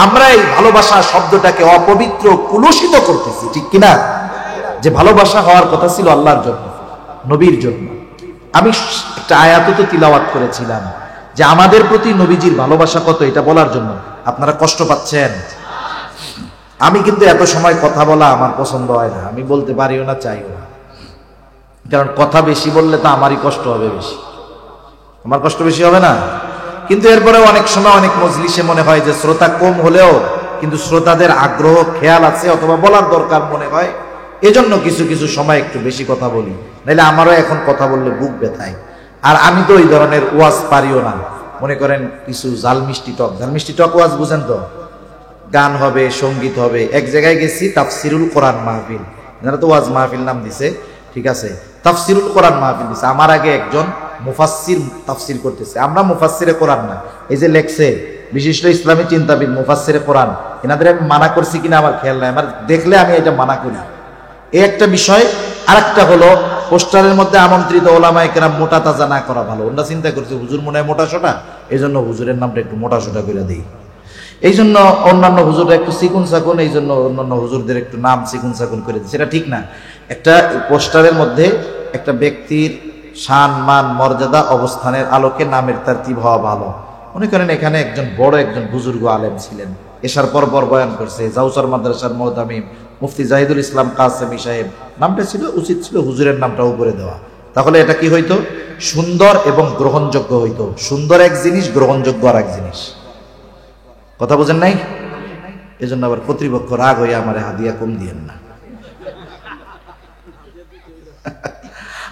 আমরা এই ভালোবাসা শব্দটাকে অপবিত্র, কুলুষিত করতেছি, ঠিক কিনা? যে ভালোবাসা হওয়ার কথা ছিল আল্লাহর জন্য, নবীর জন্য। আমি একটা আয়াত তো তিলাওয়াত করেছিলাম যে আমাদের প্রতি নবীজির ভালোবাসা কত, এটা বলার জন্য। আপনারা কষ্ট পাচ্ছেন? আমি কিন্তু এত সময় কথা বলা আমার পছন্দ হয় না, আমি বলতে পারিও না, চাইও না। কারণ কথা বেশি বললে তো আমারই কষ্ট হবে বেশি, আমার কষ্ট বেশি হবে না? কিন্তু এরপরে অনেক সময় অনেক মজলিসে মনে হয় যে শ্রোতা কম হলেও কিন্তু শ্রোতাদের আগ্রহ খেয়াল আছে অথবা বলার দরকার মনে হয়, এজন্য কিছু কিছু সময় একটু বেশি কথা বলি, নাহলে আমারও এখন কথা বললে বুক ব্যথায়। আর আমি তো ওই ধরনের ওয়াজ পারিও না। মনে করেন কিছু ঝাল মিষ্টি টক ওয়াজ বুঝেন তো, গান হবে, সঙ্গীত হবে। এক জায়গায় গেছি, তাফসিরুল কোরআন মাহফিল, এনারা তো ওয়াজ মাহফিল নাম দিছে, ঠিক আছে, তাফসিরুল কোরআন মাহফিল দিছে। আমার আগে একজন মুফাসসির তাফসির করতেছে। আমরা মুফাসসিরে কোরআন না, এই যে লেখছে বিশিষ্ট ইসলামী চিন্তাবিদ মুফাসসিরে কোরআন, এনাদের আমি মানা করছি কিনা আমার খেয়াল নাই, আমার দেখলে আমি এটা মানা করি, এই একটা বিষয়। আরেকটা হলো পোস্টারের মধ্যে আমন্ত্রিত ওলামায়ে কেরাম মোটা তাজা না করা ভালো। ওরা চিন্তা করছে হুজুর মনে হয় মোটা সোটা, এই জন্য হুজুরের নামটা একটু মোটা সোটা করে দিই, এই জন্য অন্যান্য হুজুররা একটু চিকুন চাকুন, এই জন্য অন্যান্য হুজুরদের একটু নাম চিকুন চাকুন করে দিই। সেটা ঠিক না। একটা পোস্টারের মধ্যে একটা ব্যক্তির শান, মান, মর্যাদা, অবস্থানের আলোকে নামের তারতিব হওয়া ভালো। মনে করেন এখানে একজন বড় একজন বুজুর্গ আলেম ছিলেন, এশার পর বয়ান করছে, জাউসার মাদ্রাসার মুহতামিম মুফতি জাহিদুল ইসলাম কাসেমি সাহেব, নামটা ছিল, উচিত ছিল হুজুরের নামটা উপরে দেওয়া। তাহলে এটা কি হইতো? সুন্দর এবং গ্রহণযোগ্য হইতো। সুন্দর এক জিনিস, গ্রহণযোগ্য আর এক জিনিস। কথা বোঝেন নাই? এজন্য আবার কর্তৃপক্ষ রাগ হয়ে আমার হাদিয়া কম দিয়েন না।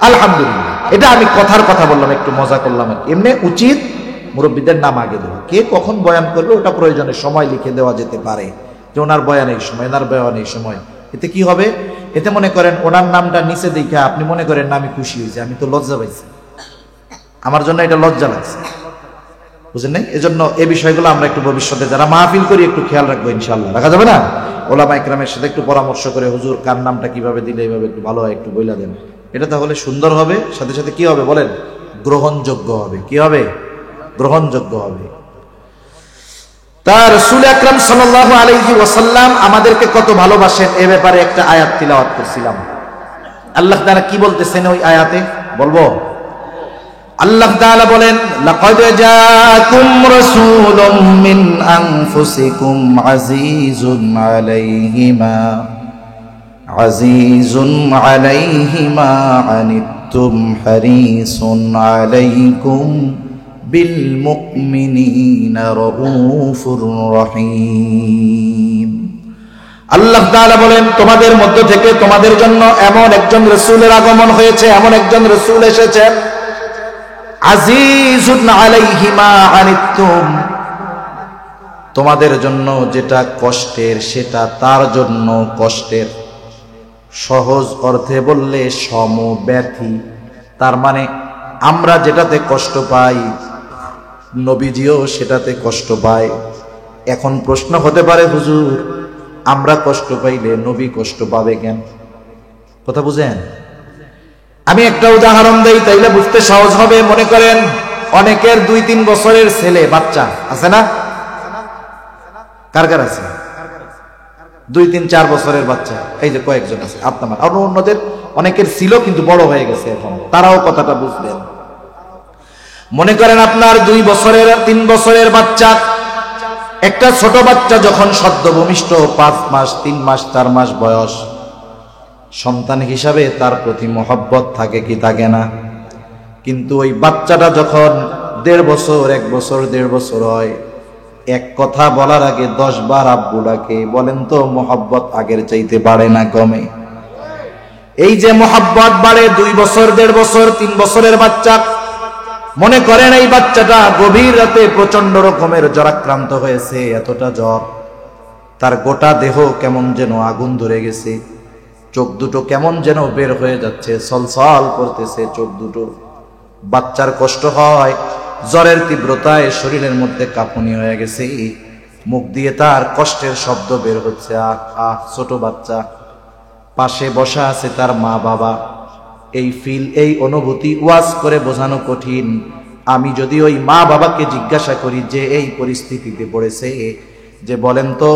আলহামদুলিল্লাহ, এটা আমি কথার কথা বললাম, একটু মজা করলাম আর কি। এমনি উচিত মুরব্বীদের নাম আগে দেওয়া। কে কখন বয়ান করবে ওটা প্রয়োজনে সময় লিখে দেওয়া যেতে পারে, যে ওনার বয়ান এই সময়, এনার বয়ান এই সময়। এতে কি হবে? এতে মনে করেন ওনার নামটা নিচে দেখে আপনি মনে করেন না আমি খুশি হয়েছি, আমি তো লজ্জা পাইছি, আমার জন্য এটা লজ্জা লাগছে, বুঝেন নাই? এজন্য এই বিষয়গুলো আমরা একটু ভবিষ্যতে যারা মাহফিল করি একটু খেয়াল রাখবো ইনশাআল্লাহ। রাখা যাবে না? ওলামায়ে কেরামের সাথে একটু পরামর্শ করে হুজুর কার নামটা কিভাবে দিলে এইভাবে একটু ভালো হয় একটু বইলা দেন। এটা তাহলে সুন্দর হবে, সাথে সাথে কি হবে বলেন? গ্রহণযোগ্য হবে। কি হবে? গ্রহণযোগ্য হবে। তার রাসূল আকরাম সাল্লাল্লাহু আলাইহি ওয়াসাল্লাম আমাদেরকে কত ভালোবাসেন এ ব্যাপারে একটা আয়াত তিলাওয়াত করছিলাম। আল্লাহ তাআলা কি বলতেছেন ওই আয়াতে বলবো? আল্লাহ তাআলা বলেন, লাকাদ জাআকুম রাসূলুম মিন আনফুসিকুম আজিজুন আলাইহি মা আনিতুম হারিসুন আলাইকুম বিল মুমিনিনা রাউফুর রহিম। আল্লাহ তাআলা বলেন, তোমাদের মধ্য থেকে তোমাদের জন্য এমন একজন রাসূলের আগমন হয়েছে, এমন একজন রাসূল এসেছেন, আজিজুন আলাইহি মা আনিতুম, তোমাদের জন্য যেটা কষ্টের সেটা তার জন্য কষ্টের। সহজ অর্থে বললে সমব্যথী। তার মানে আমরা যেটাতে কষ্ট পাই নবীজিও সেটাতে কষ্ট পায়। এখন প্রশ্ন হতে পারে, হুজুর আমরা কষ্ট পাইলে নবী কষ্ট পাবে কেন? কথা বুঝেন? আমি একটা উদাহরণ দেই, তাইলে বুঝতে সহজ হবে। মনে করেন অনেকের 2-3 বছরের ছেলে বাচ্চা আছে না? কার কার আছে? 2-3-4 বছরের বাচ্চা, এই যে কয়েকজন আছে আপনার আর অন্যদের অনেকের ছিল কিন্তু বড় হয়ে গেছে এখন, তারাও কথাটা বুঝবেন। মনে করেন আপনার 2 বছরের 3 বছরের বাচ্চা, একটা ছোট বাচ্চা যখন সদ্য ভূমিষ্ঠ 5 মাস 3 মাস 4 মাস বয়স, সন্তান হিসাবে তার প্রতি মহব্বত থাকে কি থাকে না? কিন্তু ওই বাচ্চাটা যখন 1.5 বছর 1 বছর 1.5 বছর হয়, এক কথা বলার আগে 10 বার আব্বু ডাকে। বলেন তো মহব্বত আগের চাইতে বাড়ে না কমে? এই যে মোহাব্বত বাড়ে 2 বছর 1.5 বছর 3 বছরের বাচ্চা, মনে করেন এই বাচ্চাটা গভীর রাতে প্রচন্ড রকমের জ্বরাক্রান্ত হয়েছে, এতটা জ্বর, তার গোটা দেহ কেমন যেন আগুন ধরে গেছে, চোখ দুটো কেমন যেন বের হয়ে যাচ্ছে, ছলছল করতেছে চোখ দুটো। বাচ্চার কষ্ট হয়, জ্বরের তীব্রতায় শরীরের মধ্যে কাঁপুনি হয়ে গেছে, মুখ দিয়ে তার কষ্টের শব্দ বের হচ্ছে, আহ আহ। ছোট বাচ্চা, পাশে বসা আছে তার মা বাবা। এই অনুভূতি ওয়াজ করে বোঝানো কঠিন। আমি যদি ওই মা বাবাকে জিজ্ঞাসা করি যে এই পরিস্থিতিতে পড়েছে, যে বলেন তো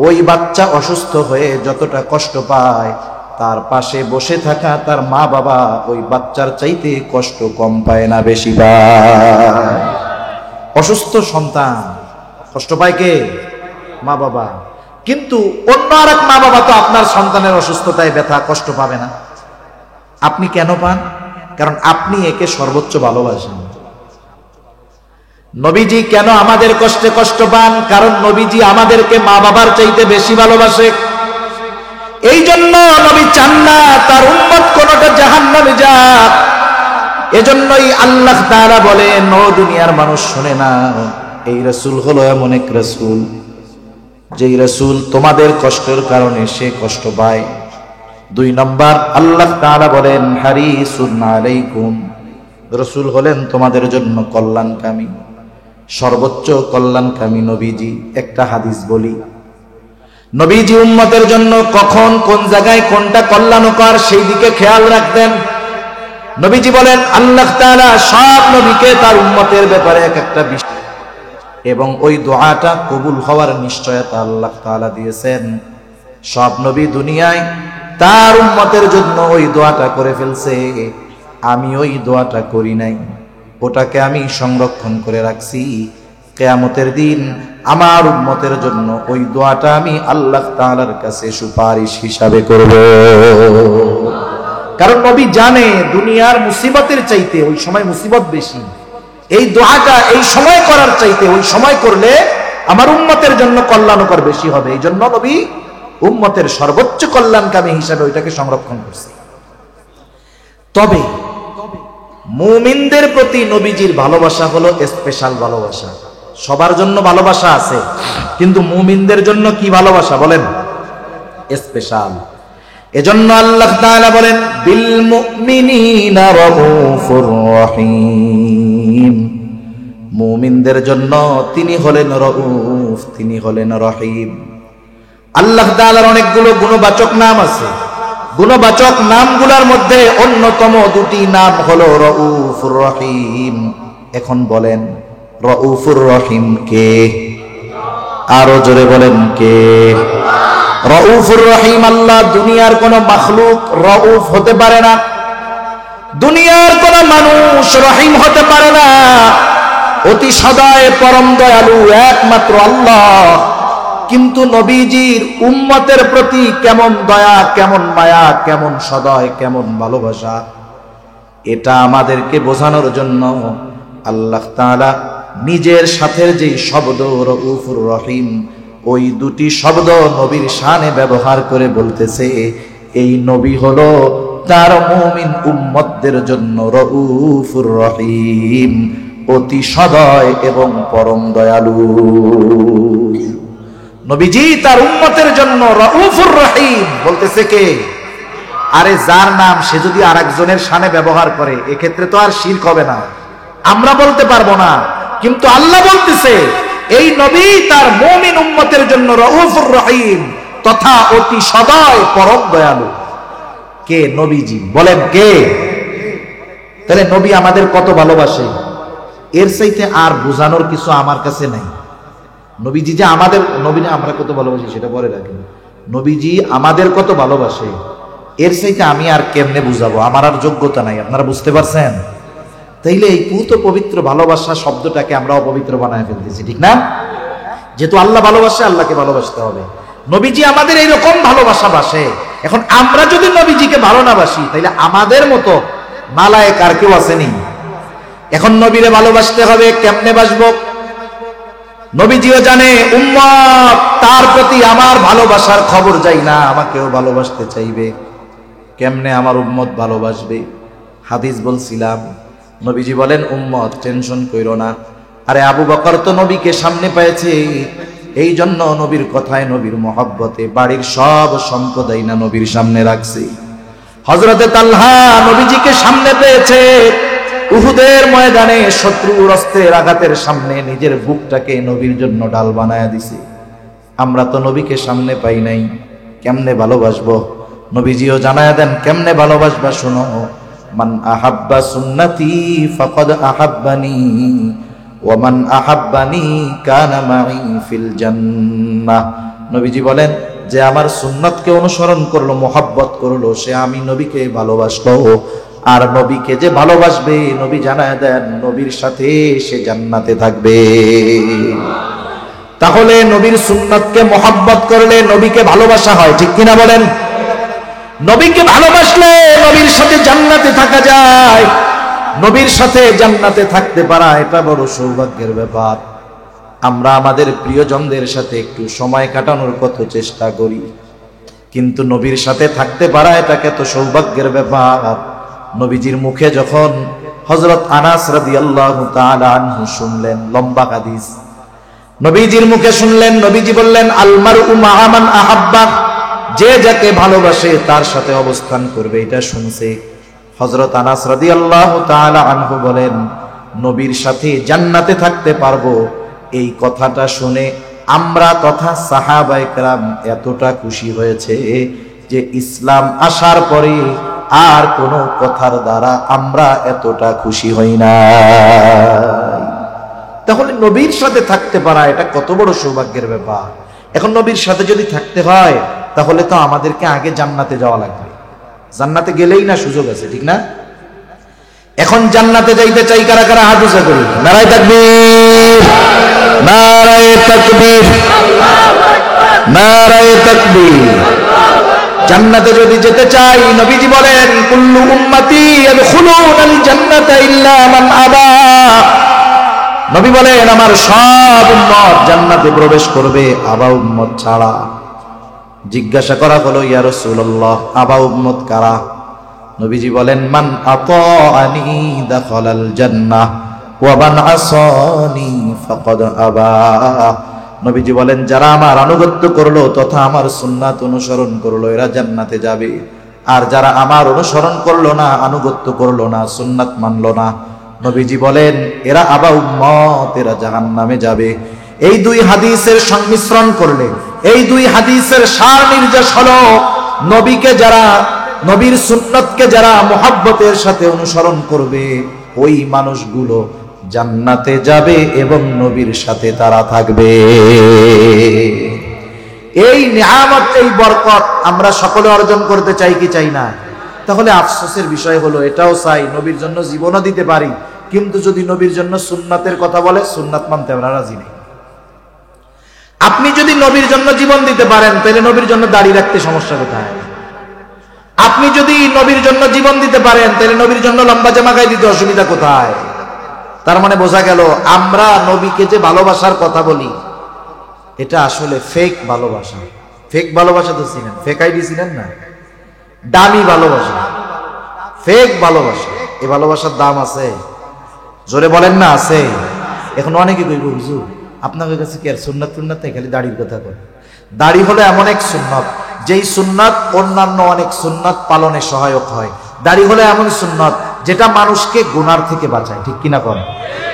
ওই বাচ্চা অসুস্থ হয়ে যতটা কষ্ট পায়, তার পাশে বসে থাকা তার মা বাবা ওই বাচ্চার চাইতে কষ্ট কম পায় না বেশি পায়? অসুস্থ সন্তান কষ্ট পায় কে? মা বাবা। কিন্তু অন্য আরেক মা বাবা তো আপনার সন্তানের অসুস্থতায় ব্যথা কষ্ট পাবে না। আপনি কেন পান? কারণ আপনি একে সর্বোচ্চ ভালোবাসেন। নবীজি কেন আমাদের কষ্টে কষ্ট পান? কারণ নবীজি আমাদেরকে মা বাবার চাইতে বেশি ভালোবাসে। এই জন্য নবী চান না তার উম্মত কোনটা জাহান্নামে যাক। এজন্যই আল্লাহ তাআলা বলেন, ও দুনিয়ার মানুষ শুনে না, এই রাসূল হলো এমন এক রাসূল, যেই রাসূল তোমাদের কষ্টের কারণে সে কষ্ট পায়। 2 নম্বর আল্লাহ তাআলা বলেন, হারিসুন আলাইকুম, রাসূল হলেন তোমাদের জন্য কল্যাণকামী, সর্বোচ্চ কল্যাণকামী নবীজি। একটা হাদিস বলি, নবীজি উম্মতের জন্য কখন কোন জায়গায় কোনটা কল্যাণকর সেই দিকে খেয়াল রাখতেন। নবীজি বলেন, আল্লাহ তাআলা সব নবীকে তার উম্মতের ব্যাপারে এক একটা বিষয় এবং ওই দোয়াটা কবুল হওয়ার নিশ্চয়তা আল্লাহ তাআলা দিয়েছেন। সব নবী দুনিয়ায় তার উম্মতের জন্য ওই দোয়াটা করে ফেলছে, আমি ওই দোয়াটা করি নাই, ওটাকে আমি সংরক্ষণ করে রাখছি। কিয়ামতের দিন আমার উম্মতের জন্য ওই দোয়াটা আমি আল্লাহ তাআলার কাছে সুপারিশ হিসাবে করব। কারণ নবী জানে দুনিয়ার মুসিবতের চাইতে ওই সময় মুসিবত বেশি। এই দোয়াটা এই সময় করার চাইতে ওই সময় করলে আমার উম্মতের জন্য কল্যাণকর বেশি হবে। এই জন্য নবী উম্মতের সর্বোচ্চ কল্যাণকামী হিসাবে ওইটাকে সংরক্ষণ করছে। তবে মুমিনদের প্রতি নবীজির ভালোবাসা হলো স্পেশাল ভালোবাসা। সবার জন্য ভালোবাসা আছে, কিন্তু মুমিনদের জন্য কি ভালোবাসা বলেন? স্পেশাল। এজন্য আল্লাহ তাআলা বলেন, বিল মুমিনিনা রাউফুর রহিম, মুমিনদের জন্য তিনি হলেন রাউফ, তিনি হলেন রহিম। আল্লাহ তাআলার অনেকগুলো গুণবাচক নাম আছে। গুণবাচক নামগুলোর মধ্যে অন্যতম 2টি নাম হলো রাউফুর রহিম। এখন বলেন, রাউফুর রহিম কে? আরো জোরে বলেন কে? রাউফুর রহিম আল্লাহ। দুনিয়ার কোন মাখলুক রাউফ হতে পারে না, দুনিয়ার কোন মানুষ রহিম হতে পারে না। অতি সদয় পরম দয়ালু একমাত্র আল্লাহ। কিন্তু নবীজির উম্মতের প্রতি কেমন দয়া, কেমন মায়া, কেমন সদয়, কেমন ভালোবাসা, এটা আমাদেরকে বোঝানোর জন্য আল্লাহ তাআলা নিজের সাথে যে শব্দ রাউফুর রহিম, ওই 2টি শব্দ নবীর শানে ব্যবহার করে বলতেছে, এই নবী হলো তার মুমিন উম্মতদের জন্য রাউফুর রহিম, অতি সদয় এবং পরম দয়ালু। নবীজি তার উম্মতের জন্য রাউফুর রহিম বলতেছে কে? আরে যার নাম সে যদি আরেকজনের শানে ব্যবহার করে এক্ষেত্রে তো আর শিরক হবে না, আমরা বলতে পারবো না। কিন্তু আল্লাহ বলতেছে এই নবী তার মুমিন উম্মতের জন্য রাউফুর রহিম তথা অতি সদয় পরম দয়ালু। কে? নবীজি। বলেন কে? তাহলে নবী আমাদের কত ভালোবাসে, এর চাইতে আর বোঝানোর কিছু আমার কাছে নাই। নবীজি যে আমাদের, নবী আমরা কত ভালোবাসি সেটা পরে রাখেন, নবীজি আমাদের কত ভালোবাসে এর চাইতে আমি আর কেমনে বুঝাবো, আমার আর যোগ্যতা নাই। আপনারা বুঝতে পারছেন? তাইলে এই পুত পবিত্র ভালোবাসা শব্দটাকে আমরা অপবিত্র বানায় ফেলতেছি, ঠিক না? যেহেতু আল্লাহ ভালোবাসে, আল্লাহকে ভালোবাসতে হবে। নবীজি আমাদের এইরকম ভালোবাসা বাসে। এখন আমরা যদি নবীজিকে ভালো না বাসি, তাইলে আমাদের মতো নালায়েক আর কেউ আসেনি। এখন নবীরে ভালোবাসতে হবে, কেমনে বাসবো? নবীজিও জানে উম্মত তার প্রতি আমার ভালোবাসার খবর যাই না, আমাকেও ভালোবাসতে চাইবে। কেমনে আমার উম্মত ভালোবাসবে? হাদিস বলছিলাম, নবীজি বলেন, উম্মত টেনশন কইরো না। আরে আবু বকর তো নবীকে সামনে পেয়েছে, এই জন্য নবীর কথায়, নবীর মহব্বতে বাড়ির সব সম্পদাই না নবীর সামনে রাখছে। হযরতে তালহা নবীজিকে সামনে পেয়েছে, উহুদের ময়দানে শত্রুর অস্ত্রের আঘাতের সামনে নিজের বুকটাকে নবীর জন্য ডাল বানায়া দিছে। আমরা তো নবীকে সামনে পাই নাই, কেমনে ভালোবাসবো? নবীজিও জানায়া দেন কেমনে ভালোবাসবা, শোনো। মান আহাব্বা সুন্নতি ফাকাদ আহাব্বানি ওয়া মান আহাব্বানি কানা মাই ফিল জান্নাহ। নবীজি বলেন, যে আমার সুন্নতকে অনুসরণ করলো, মোহাব্বত করলো, সে আমি নবীকে ভালোবাসলো। আর নবীকে যে ভালোবাসবে, নবী জানায় দেন নবীর সাথে সে জান্নাতে থাকবে। তাহলে নবীর সুন্নতকে মোহাব্বত করলে নবীকে ভালোবাসা হয়, ঠিক কিনা বলেন? নবীকে ভালোবাসলে নবীর সাথে জান্নাতে থাকা যায়। নবীর সাথে জান্নাতে থাকতে পারা এটা বড় সৌভাগ্যের ব্যাপার। আমরা আমাদের প্রিয়জনদের সাথে একটু সময় কাটানোর কত চেষ্টা করি, কিন্তু নবীর সাথে থাকতে পারা এটা কত সৌভাগ্যের ব্যাপার। নবীজির মুখে যখন হযরত আনাস রাদিয়াল্লাহু তাআলা আনহু শুনলেন, লম্বা হাদিস, নবীজির মুখে শুনলেন, নবীজি বললেন, আল মারউ মা'a মান আহাব্বা, যে যাকে ভালোবাসে তার সাথে অবস্থান করবে। এটা শুনছে হযরত আনাস রাদিয়াল্লাহু তাআলা আনহু বলেন, নবীর সাথে জান্নাতে থাকতে পারবো। এই কথাটা শুনে আমরা তথা সাহাবায়ে কেরাম এতটা খুশি হয়েছে যে ইসলাম আসার পরে আর কোনো কথার দ্বারা আমরা এতটা খুশি হই না। তাহলে নবীর সাথে থাকতে পারা এটা কত বড় সৌভাগ্যের ব্যাপার। এখন নবীর সাথে যদি থাকতে হয়, তাহলে তো আমাদেরকে আগে জান্নাতে যাওয়া লাগবে। জান্নাতে গেলেই না সুযোগ আছে, ঠিক না? এখন জান্নাতে যাইতে চাই কারা কারা? হাত উঁচা করি। নারায়ে তাকবীর, নারায়ে তাকবীর, নারায়ে তাকবীর। জান্নাতে যদি যেতে চাই, নবীজি বলেন, কুল্লু উম্মতি ইয়াদখুলুনাল জান্নাতা ইল্লা মান আবা। নবী বলেন, আমার সব উম্মত জান্নাতে প্রবেশ করবে, আবা উম্মত ছাড়া। জিজ্ঞাসা করা হলো, ইয়া রাসূলুল্লাহ, আবা উম্মত কারা? নবীজি বলেন, মান আতাআনি দাখালাল জান্নাহ ওয়া মান আসানি ফাকাদ আবা। নবীজি বলেন, যারা আমার আনুগত্য করলো তথা আমার সুন্নাত অনুসরণ করলো, এরা জান্নাতে যাবে। আর যারা আমার অনুসরণ করলো না, আনুগত্য করলো না, সুন্নাত মানলো না, নবীজি বলেন এরা আবা উম্মত, এরা জাহান্নামে যাবে। এই দুই হাদিসের সংমিশ্রণ করলে, এই দুই হাদিসের সার নির্দেশ হলো, নবীকে যারা, নবীর সুন্নতকে যারা মুহাব্বতের সাথে অনুসরণ করবে, ওই মানুষগুলো জান্নাতে যাবে এবং নবীর সাথে তারা থাকবে। এই নিয়ামত, এই বরকত আমরা সকলে অর্জন করতে চাই কি চাই না? তাহলে আফসোসের বিষয় হলো, এটাও চাই নবীর জন্য জীবনও দিতে পারি, কিন্তু যদি নবীর জন্য সুন্নাতের কথা বলে, সুন্নাত মানতে আমরা রাজি নেই। আপনি যদি নবীর জন্য জীবন দিতে পারেন, তাহলে নবীর জন্য দাড়ি রাখতে সমস্যা কোথায়? আপনি যদি নবীর জন্য জীবন দিতে পারেন, তাহলে নবীর জন্য লম্বা জামা গায়ে দিতে অসুবিধা কোথায়? তার মানে বোঝা গেল, আমরা নবীকে যে ভালোবাসার কথা বলি, এটা আসলে ফেক ভালোবাসা। ফেক ভালোবাসা তো ছিলেন, ফেক আইডি ছিলেন না, দামি ভালোবাসা, ফেক ভালোবাসা। এই ভালোবাসার দাম আছে, জোরে বলেন না আছে। এখন অনেকে কইব, হুজুর আপনাদের কাছে কি আর সুন্নাত টুন্নাত নেই, খালি দাড়ির কথা কয়। দাড়ি হলো এমন এক সুন্নত, যেই সুন্নাত অন্যান্য অনেক সুন্নাত পালনে সহায়ক হয়। দাড়ি হলো এমন সুন্নত যেটা মানুষকে গুনার থেকে বাঁচায়, ঠিক কিনা করেন?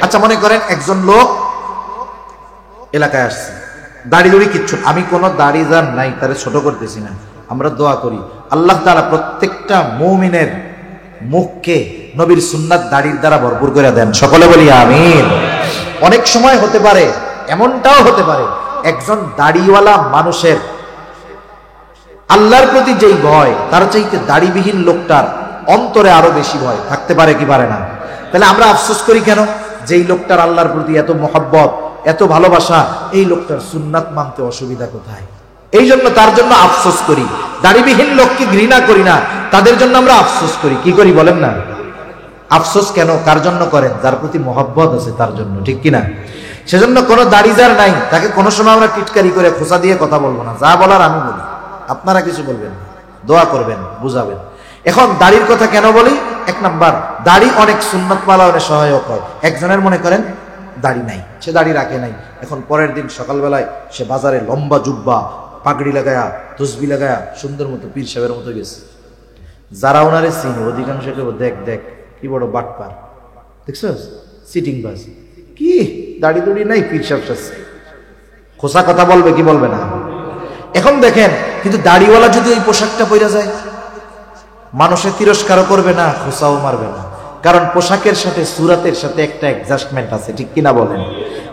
আচ্ছা, মনে করেন একজন লোক এলাকায় আসছে, দাড়ি দড়ি কিচ্ছু, আমি কোনো দাড়ি যার নাই তারে ছোট করতেছি না, আমরা দোয়া করি আল্লাহ তাআলা প্রত্যেকটা মুমিনের মুখকে নবীর সুন্নাত দাড়ির দ্বারা ভরপুর করে দেন। সকলে বলি আমিন। অনেক সময় হতে পারে, এমনটাও হতে পারে, একজন দাড়িওয়ালা মানুষের আল্লাহর প্রতি যেই ভয়, তার চাইতে দাড়িবিহীন লোকটার অন্তরে আরো বেশি ভয় থাকতে পারে কি পারে না? তাহলে আমরা আফসোস করি কেন? যেই লোকটার আল্লাহর প্রতি এত মহব্বত, এত ভালোবাসা, এই লোকটার সুন্নাত মানতে অসুবিধা কোথায়? এই জন্য তার জন্য আফসোস করি। দাড়িবিহীন লোককে ঘৃণা করি না, তাদের জন্য আমরা আফসোস করি। কি করি বলেন না? আফসোস কেন? কার জন্য করেন? যার প্রতি মহব্বত আছে তার জন্য, ঠিক কিনা? সেজন্য কোনো দাড়ি যার নাই, তাকে কোনো সময় আমরা টিটকারি করে খোঁচা দিয়ে কথা বলবো না। যা বলার আমি বলি, আপনারা কিছু বলবেন, দোয়া করবেন, বুঝাবেন। এখন দাড়ির কথা কেন বলি? এক নাম্বার, দাড়ি অনেক সুন্নত পালনে সহায়ক হয়। একজনের মনে করেন দাড়ি নাই, সে দাড়ি রাখে নাই, এখন পরের দিন সকালবেলায় সে বাজারে লম্বা জুব্বা পাগড়ি লাগায়া তসবি লাগায়া সুন্দর মতো পীর সাহেবের মতো গেছে। যারা ওনারে চিনি অধিকাংশ দেখ দেখ কি বড় বাটপার, দেখছস সিটিং বাস, কি দাড়ি দুড়ি নাই, পীর সাহেব সাজছে। খোসা কথা বলবে কি বলবে না? এখন দেখেন, কিন্তু দাড়িওয়ালা যদি ওই পোশাকটা পরে যায়, মানুষের তিরস্কারও করবে না, খোসাও মারবে না, কারণ পোশাকের সাথে সুরাতের সাথে একটা অ্যাডজাস্টমেন্ট আছে, ঠিক কিনা বলেন?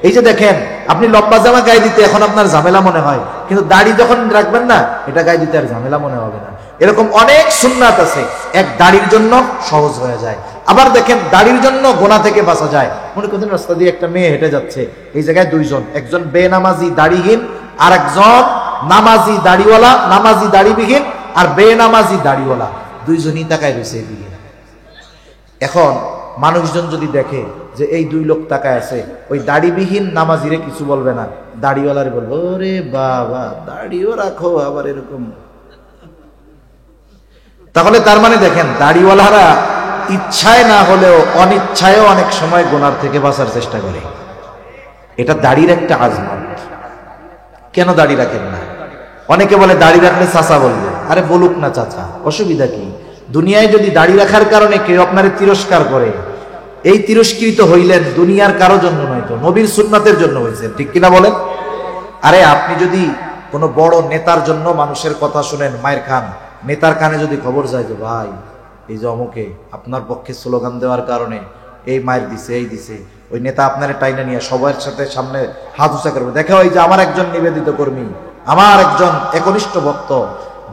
এই যে দেখেন, আপনি লম্বা জামা গায়ে দিতে এখন আপনার ঝামেলা মনে হয়, কিন্তু দাড়ি যখন রাখবেন না, এটা গায়ে দিতে আর ঝামেলা মনে হবে না। এরকম অনেক সুন্নাত আছে, এক দাড়ির জন্য সহজ হয়ে যায়। আবার দেখেন, দাড়ির জন্য গোনা থেকে বাঁচা যায়। মনে করেন রাস্তা দিয়ে একটা মেয়ে হেঁটে যাচ্ছে, এই জায়গায় দুইজন, একজন বেনামাজি দাড়িহীন আর একজন নামাজি দাড়িওয়ালা, নামাজি দাড়িবিহীন আর বেনামাজি দাড়িওয়ালা, দুইজনই তাকায় রয়েছে এদিকে। এখন মানুষজন যদি দেখে যে এই দুই লোক তাকায় আছে, ওই দাড়িবিহীন নামাজিরে কিছু বলবে না, দাড়িওয়ালারে বলবো ওরে বাবা দাড়িও রাখো আবার এরকম। তাহলে তার মানে দেখেন, দাড়িওয়ালারা ইচ্ছায় না হলেও অনিচ্ছায়ও অনেক সময় গুনার থেকে বাঁচার চেষ্টা করে। এটা দাড়ির একটা আজমত। কেন দাড়ি রাখেন না? অনেকে বলে দাড়ি রাখলে চাচা বলবে, আরে বলুক না চাচা, অসুবিধা কি? দুনিয়ায় যদি দাড়ি রাখার কারণে কেউ আপনারে তিরস্কার করে, এই তিরস্কৃত হইলেন দুনিয়ার কারো জন্য নয়, তো নবীর সুন্নাতের জন্য হয়েছে, ঠিক কিনা বলেন? আরে আপনি যদি কোনো বড় নেতার জন্য মানুষের কথা শুনেন, মায়ের খান, নেতার কানে যদি খবর যায় যে ভাই এই যে অমুকে আপনার পক্ষে স্লোগান দেওয়ার কারণে এই মায়ের দিছে, এই দিছে, ওই নেতা আপনার টাইনা নিয়ে সবার সাথে সামনে হাত উঁচা করবে, দেখো এই যে আমার একজন নিবেদিত কর্মী, আমার একজন একনিষ্ঠ ভক্ত।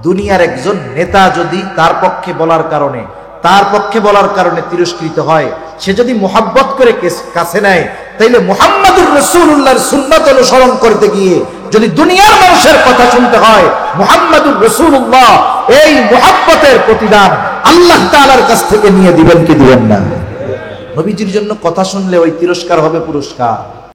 দুনিয়ার একজন নেতা যদি তার পক্ষে বলার কারণে তিরস্কৃত হয়, সে যদি মুহাব্বত করে কাছে নেয়, তাইলে মুহাম্মাদুর রাসূলুল্লাহর সুন্নাত অনুসরণ করতে গিয়ে যদি দুনিয়ার মানুষের কথা শুনতে হয়, মুহাম্মাদুর রাসূলুল্লাহ এই মুহাব্বতের প্রতিদান আল্লাহ তাআলার কাছ থেকে নিয়ে দিবেন কি দিবেন না? নবীজির জন্য কথা শুনলে ওই তিরস্কার হবে পুরস্কার।